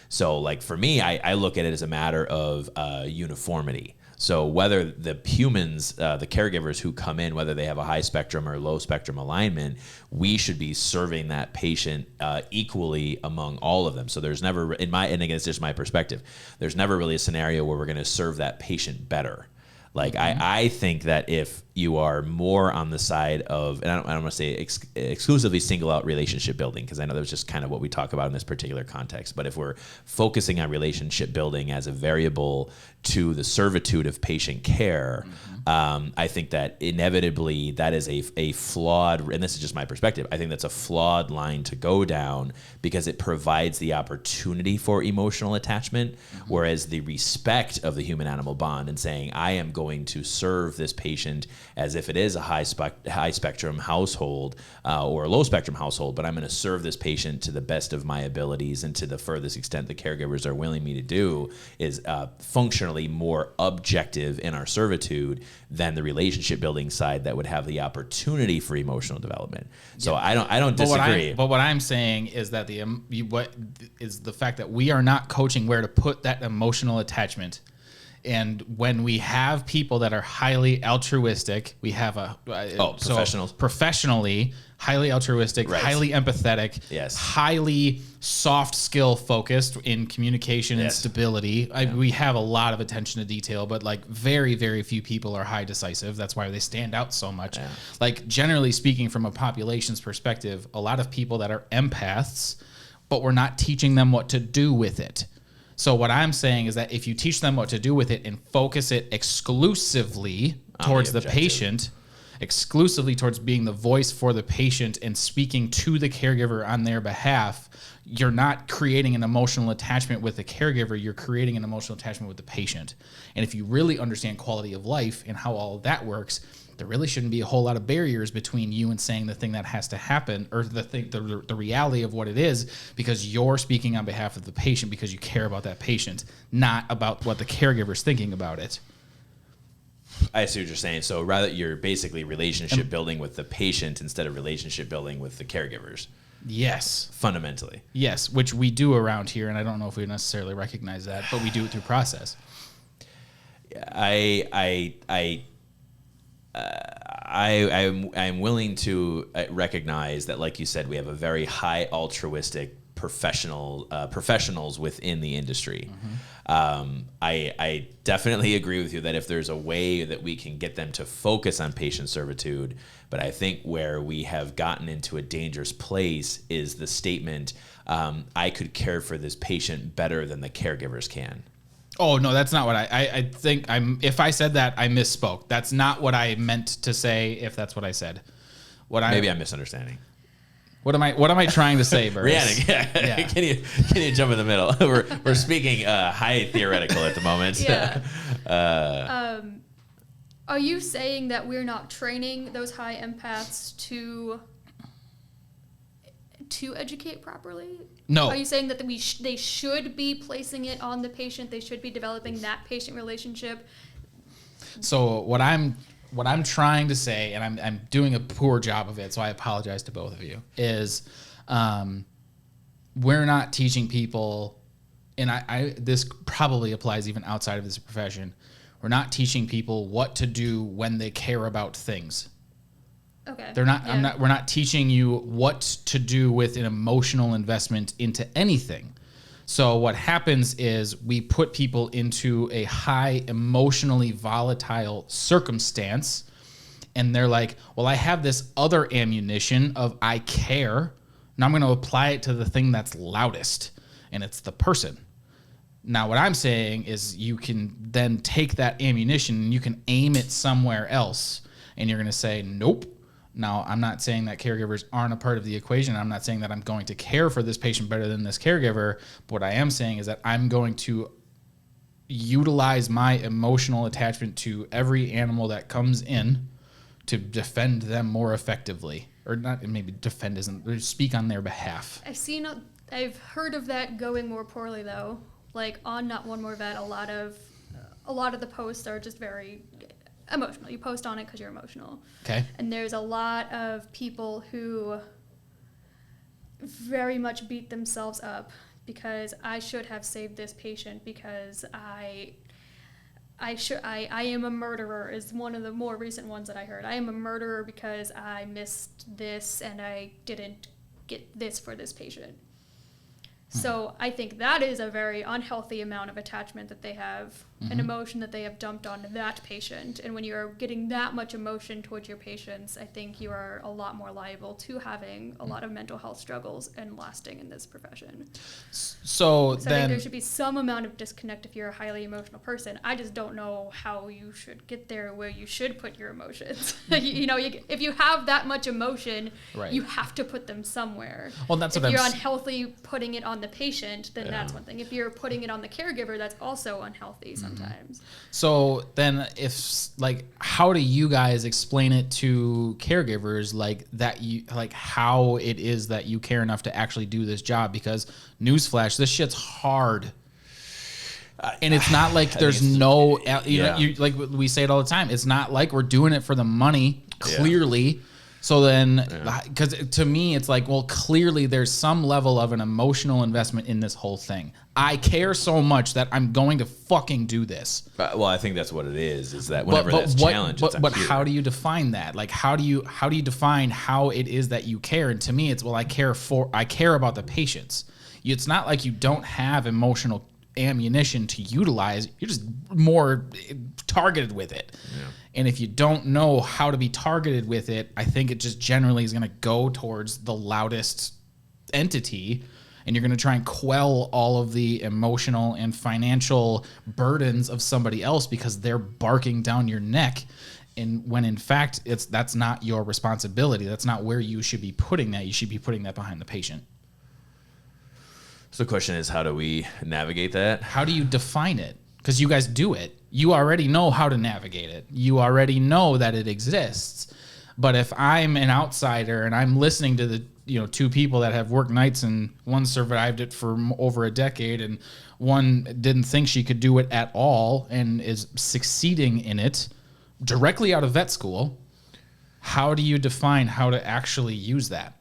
So like for me, I look at it as a matter of uniformity. So whether the humans, the caregivers who come in, whether they have a high spectrum or low spectrum alignment, we should be serving that patient equally among all of them. So there's never, and again, it's just my perspective, there's never really a scenario where we're going to serve that patient better. Like I think that if you are more on the side of, and I don't want to say exclusively single out relationship building, because I know that's just kind of what we talk about in this particular context. But if we're focusing on relationship building as a variable to the servitude of patient care, I think that inevitably that is a flawed, and this is just my perspective, I think that's a flawed line to go down because it provides the opportunity for emotional attachment, whereas the respect of the human-animal bond and saying, I am going to serve this patient as if it is a high spectrum household or a low spectrum household, but I'm going to serve this patient to the best of my abilities and to the furthest extent the caregivers are willing me to do is functionally more objective in our servitude than the relationship building side that would have the opportunity for emotional development. So I don't disagree. But what I'm saying is that what is the fact that we are not coaching where to put that emotional attachment. And when we have people that are highly altruistic, we have professionals. Professionally, highly altruistic, right. Highly empathetic, yes. Highly soft skill focused in communication and stability. We have a lot of attention to detail, but like very, very few people are high decisive. That's why they stand out so much. Yeah. Like generally speaking, from a population's perspective, a lot of people that are empaths, but we're not teaching them what to do with it. So what I'm saying is that if you teach them what to do with it and focus it exclusively towards the patient, exclusively towards being the voice for the patient and speaking to the caregiver on their behalf, you're not creating an emotional attachment with the caregiver, you're creating an emotional attachment with the patient. And if you really understand quality of life and how all of that works, there really shouldn't be a whole lot of barriers between you and saying the thing that has to happen or the reality of what it is, because you're speaking on behalf of the patient because you care about that patient, not about what the caregiver's thinking about it. I see what you're saying. So rather, you're basically relationship building with the patient instead of relationship building with the caregivers. Yes. Fundamentally. Yes, which we do around here, and I don't know if we necessarily recognize that, but we do it through process. I'm willing to recognize that, like you said, we have a very high altruistic professionals within the industry. I definitely agree with you that if there's a way that we can get them to focus on patient servitude, but I think where we have gotten into a dangerous place is the statement, I could care for this patient better than the caregivers can. Oh, no, that's not what I think. If I said that, I misspoke. That's not what I meant to say, if that's what I said. Maybe I'm misunderstanding. What am I trying to say, Burris? Rheannon, yeah. Can you jump in the middle? We're speaking high theoretical at the moment. Yeah. Are you saying that we're not training those high empaths to educate properly? No. Are you saying that they should be placing it on the patient? They should be developing that patient relationship? So what I'm trying to say, and I'm doing a poor job of it, so I apologize to both of you, is we're not teaching people, and this probably applies even outside of this profession, we're not teaching people what to do when they care about things. Okay. We're not teaching you what to do with an emotional investment into anything. So what happens is we put people into a high emotionally volatile circumstance, and they're like, well, I have this other ammunition of I care. Now I'm going to apply it to the thing that's loudest, and it's the person. Now what I'm saying is you can then take that ammunition and you can aim it somewhere else, and you're going to say, nope. Now, I'm not saying that caregivers aren't a part of the equation. I'm not saying that I'm going to care for this patient better than this caregiver. But what I am saying is that I'm going to utilize my emotional attachment to every animal that comes in to defend them more effectively. Or not, maybe defend isn't, speak on their behalf. I've heard of that going more poorly, though. Like, on Not One More Vet, a lot of the posts are just very emotional. You post on it because you're emotional. Okay. And there's a lot of people who very much beat themselves up because I should have saved this patient because I am a murderer is one of the more recent ones that I heard. I am a murderer because I missed this and I didn't get this for this patient. So I think that is a very unhealthy amount of attachment that they have, an emotion that they have dumped onto that patient. And when you're getting that much emotion towards your patients, I think you are a lot more liable to having a lot of mental health struggles and lasting in this profession. So I think there should be some amount of disconnect if you're a highly emotional person. I just don't know how you should get there where you should put your emotions. If you have that much emotion, right, you have to put them somewhere. Well, that's if what you're I'm unhealthy putting it on the patient, then that's one thing. If you're putting it on the caregiver, that's also unhealthy sometimes. So then how do you guys explain it to caregivers how it is that you care enough to actually do this job? Because newsflash, this shit's hard. And it's not like there's no, like we say it all the time. It's not like we're doing it for the money, clearly. Yeah. So then, because to me, it's like, well, clearly there's some level of an emotional investment in this whole thing. I care so much that I'm going to fucking do this. Well, I think that's what it is that whenever that's challenged, but how do you define that? Like, how do you define how it is that you care? And to me, it's, well, I care about the patients. It's not like you don't have emotional ammunition to utilize. You're just more targeted with it. Yeah. And if you don't know how to be targeted with it, I think it just generally is going to go towards the loudest entity, and you're going to try and quell all of the emotional and financial burdens of somebody else because they're barking down your neck. And when in fact, that's not your responsibility. That's not where you should be putting that. You should be putting that behind the patient. So the question is, how do we navigate that? How do you define it? Because you guys do it. You already know how to navigate it. You already know that it exists. But if I'm an outsider and I'm listening to the two people that have worked nights and one survived it for over a decade and one didn't think she could do it at all and is succeeding in it directly out of vet school, how do you define how to actually use that?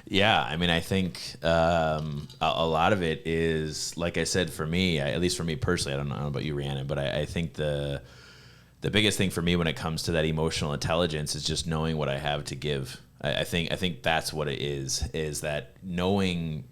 Yeah, I mean, I think a lot of it is, like I said, for me, at least for me personally, I don't know about you, Rheannon, but I think the biggest thing for me when it comes to that emotional intelligence is just knowing what I have to give. I think that's what it is that knowing,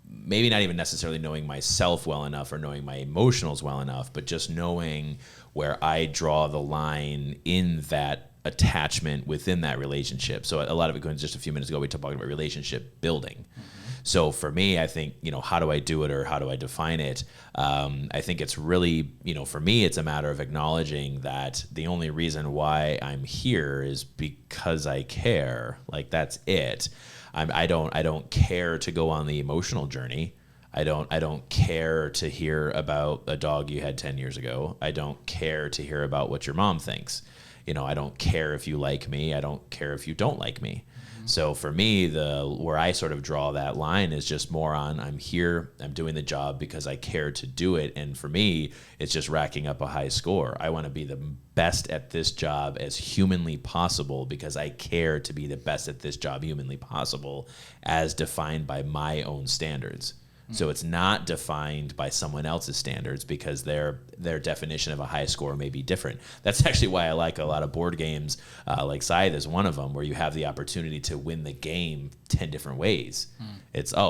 maybe not even necessarily knowing myself well enough or knowing my emotionals well enough, but just knowing where I draw the line in that attachment within that relationship. So a lot of it, going just a few minutes ago, we talked about relationship building. Mm-hmm. So for me, I think, how do I do it or how do I define it? I think it's really, for me, it's a matter of acknowledging that the only reason why I'm here is because I care. Like, that's it. I don't care to go on the emotional journey. I don't care to hear about a dog you had 10 years ago. I don't care to hear about what your mom thinks. I don't care if you like me. I don't care if you don't like me. Mm-hmm. So for me, where I sort of draw that line is just more on, I'm here, I'm doing the job because I care to do it. And for me, it's just racking up a high score. I want to be the best at this job as humanly possible because I care to be the best at this job humanly possible as defined by my own standards. So it's not defined by someone else's standards because their definition of a high score may be different. That's actually why I like a lot of board games, like Scythe is one of them, where you have the opportunity to win the game 10 different ways. It's, we're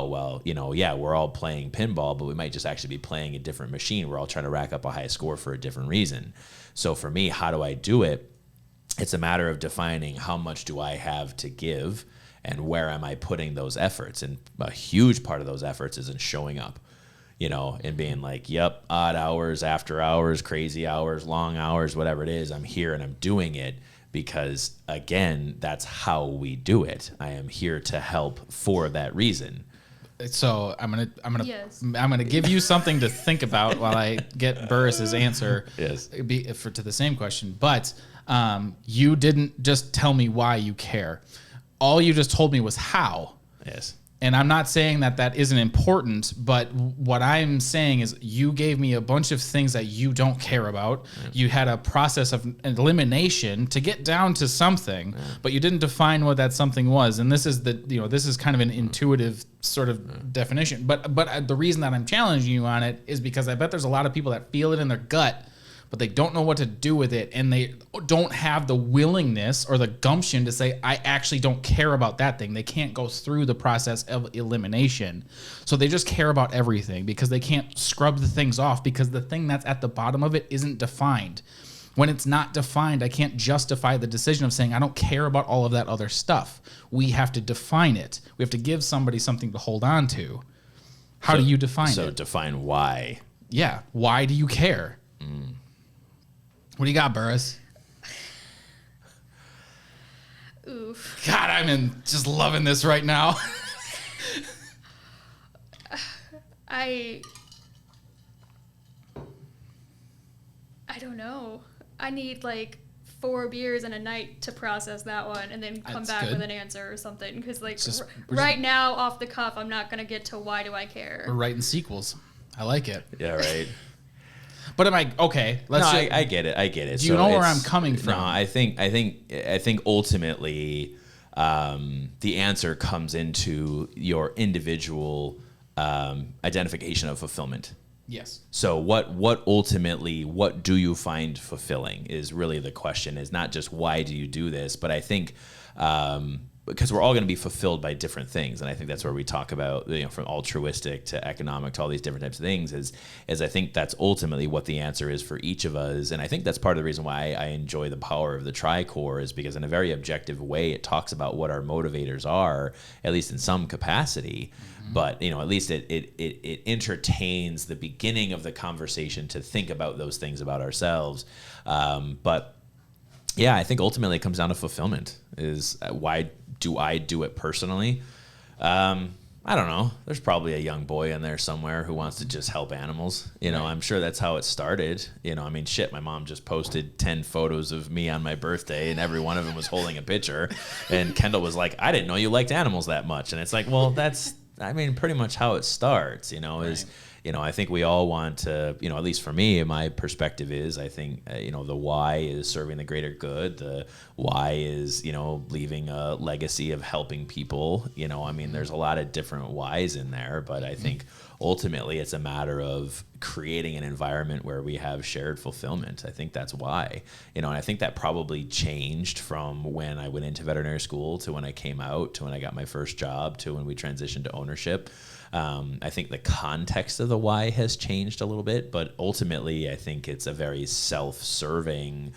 all playing pinball, but we might just actually be playing a different machine. We're all trying to rack up a high score for a different reason. So for me, how do I do it? It's a matter of defining how much do I have to give and where am I putting those efforts? And a huge part of those efforts is in showing up, and being like, yep, odd hours, after hours, crazy hours, long hours, whatever it is, I'm here and I'm doing it because, again, that's how we do it. I am here to help for that reason. So I'm gonna give you something to think about while I get Burris's answer. Yes. To the same question, but you didn't just tell me why you care. All you just told me was how. Yes. And I'm not saying that isn't important, but what I'm saying is you gave me a bunch of things that you don't care about. Yeah. You had a process of elimination to get down to something, but you didn't define what that something was. And this is this is kind of an intuitive sort of definition. But the reason that I'm challenging you on it is because I bet there's a lot of people that feel it in their gut, but they don't know what to do with it, and they don't have the willingness or the gumption to say, I actually don't care about that thing. They can't go through the process of elimination. So they just care about everything because they can't scrub the things off because the thing that's at the bottom of it isn't defined. When it's not defined, I can't justify the decision of saying, I don't care about all of that other stuff. We have to define it. We have to give somebody something to hold on to. How do you define it? So define why. Yeah. Why do you care? What do you got, Burris? Oof. God, I'm just loving this right now. I don't know. I need like 4 beers in a night to process that one and then come back with an answer or something. Because right now, off the cuff, I'm not going to get to why do I care. We're writing sequels. I like it. Yeah, right. But am I okay? I get it. Do you know where I'm coming from? No, I think ultimately the answer comes into your individual identification of fulfillment. Yes. So what do you find fulfilling is really the question. Is not just why do you do this, but I think because we're all going to be fulfilled by different things, and I think that's where we talk about from altruistic to economic to all these different types of things. Is I think that's ultimately what the answer is for each of us, and I think that's part of the reason why I enjoy the power of the Tri-Core is because in a very objective way it talks about what our motivators are, at least in some capacity. Mm-hmm. But at least it entertains the beginning of the conversation to think about those things about ourselves. But yeah, I think ultimately it comes down to fulfillment. Is why do I do it personally? I don't know. There's probably a young boy in there somewhere who wants to just help animals. I'm sure that's how it started. My mom just posted 10 photos of me on my birthday, and every one of them was holding a picture. And Kendall was like, I didn't know you liked animals that much. And it's like, well, that's, pretty much how it starts, is... I think we all want to, at least for me, my perspective is, I think, the why is serving the greater good. The why is, leaving a legacy of helping people. There's a lot of different whys in there, but I think ultimately it's a matter of creating an environment where we have shared fulfillment. I think that's why, and I think that probably changed from when I went into veterinary school to when I came out to when I got my first job to when we transitioned to ownership. I think the context of the why has changed a little bit, but ultimately I think it's a very self-serving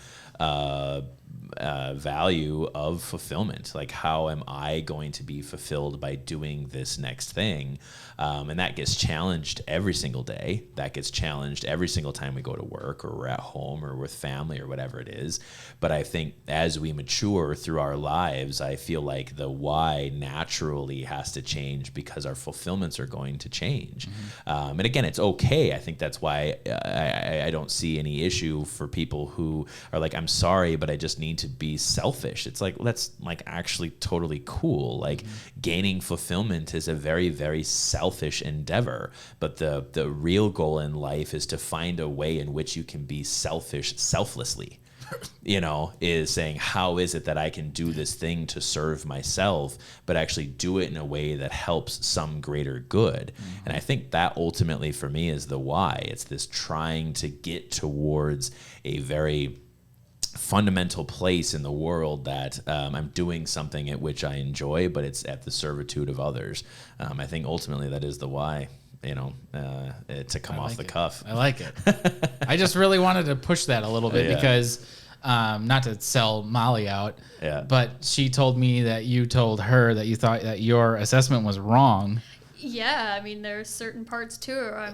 value of fulfillment. Like, how am I going to be fulfilled by doing this next thing? And that gets challenged every single day. That gets challenged every single time we go to work or we're at home or with family or whatever it is. But I think as we mature through our lives, I feel like the why naturally has to change because our fulfillments are going to change. Mm-hmm. And again, it's okay. I think that's why I don't see any issue for people who are like, I'm sorry, but I just need to be selfish. It's like, that's like actually totally cool. Like, gaining fulfillment is a very, very selfish endeavor, but the real goal in life is to find a way in which you can be selfish selflessly. is saying, how is it that I can do this thing to serve myself, but actually do it in a way that helps some greater good? Mm-hmm. And I think that ultimately for me is the why. It's this trying to get towards a very fundamental place in the world that I'm doing something at which I enjoy, but it's at the servitude of others. I think ultimately that is the why. To come off the cuff. I like it. I just really wanted to push that a little bit because, not to sell Molly out, but she told me that you told her that you thought that your assessment was wrong. Yeah, I mean, there's certain parts to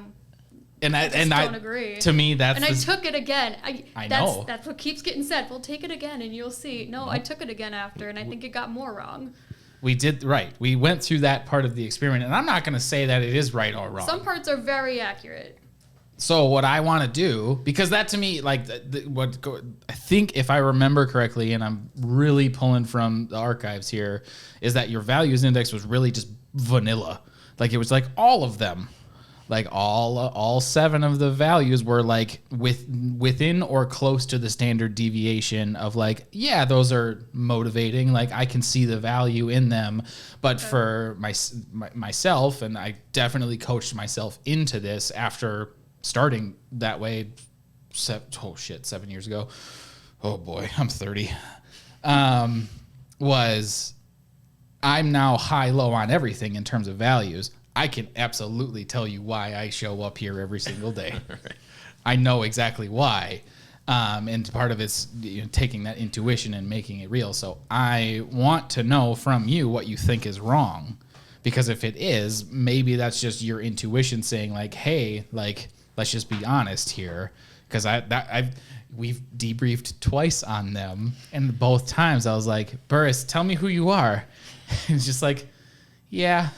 it I don't agree. To me, that's I took it again. I know. That's what keeps getting said. Well, take it again and you'll see. No, I took it again after, and I think it got more wrong. We did, right. We went through that part of the experiment, and I'm not going to say that it is right or wrong. Some parts are very accurate. So what I want to do, because that to me, like, I think if I remember correctly, and I'm really pulling from the archives here, is that your values index was really just vanilla. Like, it was like all of them. Like all 7 of the values were like within or close to the standard deviation of like, yeah, those are motivating. Like I can see the value in them, but for myself, and I definitely coached myself into this after starting that way. 7 years ago. Oh boy, I'm 30. Was I'm now high-low on everything in terms of values. I can absolutely tell you why I show up here every single day. Right. I know exactly why. And part of it's taking that intuition and making it real. So I want to know from you what you think is wrong. Because if it is, maybe that's just your intuition saying like, hey, like, let's just be honest here. Because we've debriefed twice on them. And both times I was like, Burris, tell me who you are. And it's just like, yeah.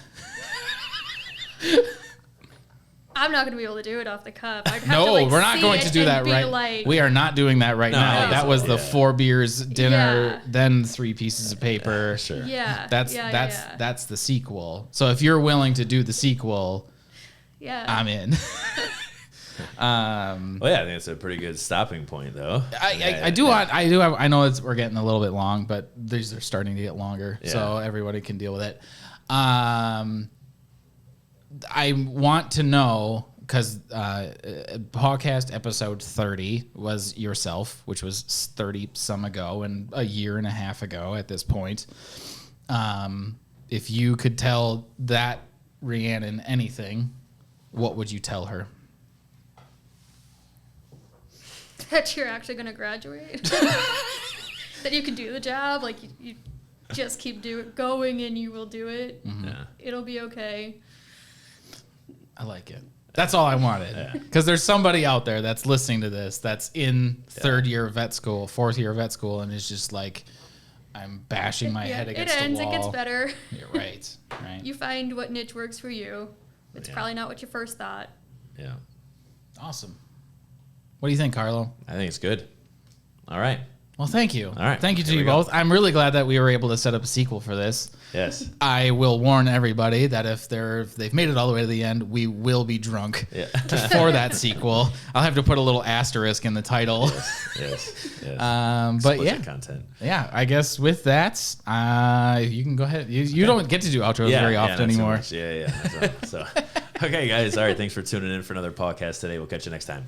I'm not going to be able to do it off the cuff. I'd have no, to, like, we're not going to do that right. Like, we are not doing that right now. That was the 4 beers dinner, then 3 pieces of paper. Sure. Yeah. That's the sequel. So if you're willing to do the sequel, I'm in. I think it's a pretty good stopping point, though. I know we're getting a little bit long, but these are starting to get longer, so everybody can deal with it. I want to know, because PAWCast episode 30 was yourself, which was 30 some ago and a year and a half ago at this point. If you could tell that Rheannon anything, what would you tell her? That you're actually going to graduate. That you can do the job. Like, you just keep going and you will do it. Mm-hmm. Yeah. It'll be okay. I like it. That's all I wanted. Because there's somebody out there that's listening to this that's in 3rd year vet school, 4th year vet school, and is just like, I'm bashing my head against the wall. It gets better. You're right. You find what niche works for you. It's probably not what you first thought. Yeah. Awesome. What do you think, Carlo? I think it's good. All right. Well, thank you. All right. Thank you to you both. I'm really glad that we were able to set up a sequel for this. Yes. I will warn everybody that if they've made it all the way to the end, we will be drunk for that sequel. I'll have to put a little asterisk in the title. Yes. But content. Yeah, I guess with that, you can go ahead. You don't get to do outros very often anymore. So, okay, guys. All right. Thanks for tuning in for another PAWCast today. We'll catch you next time.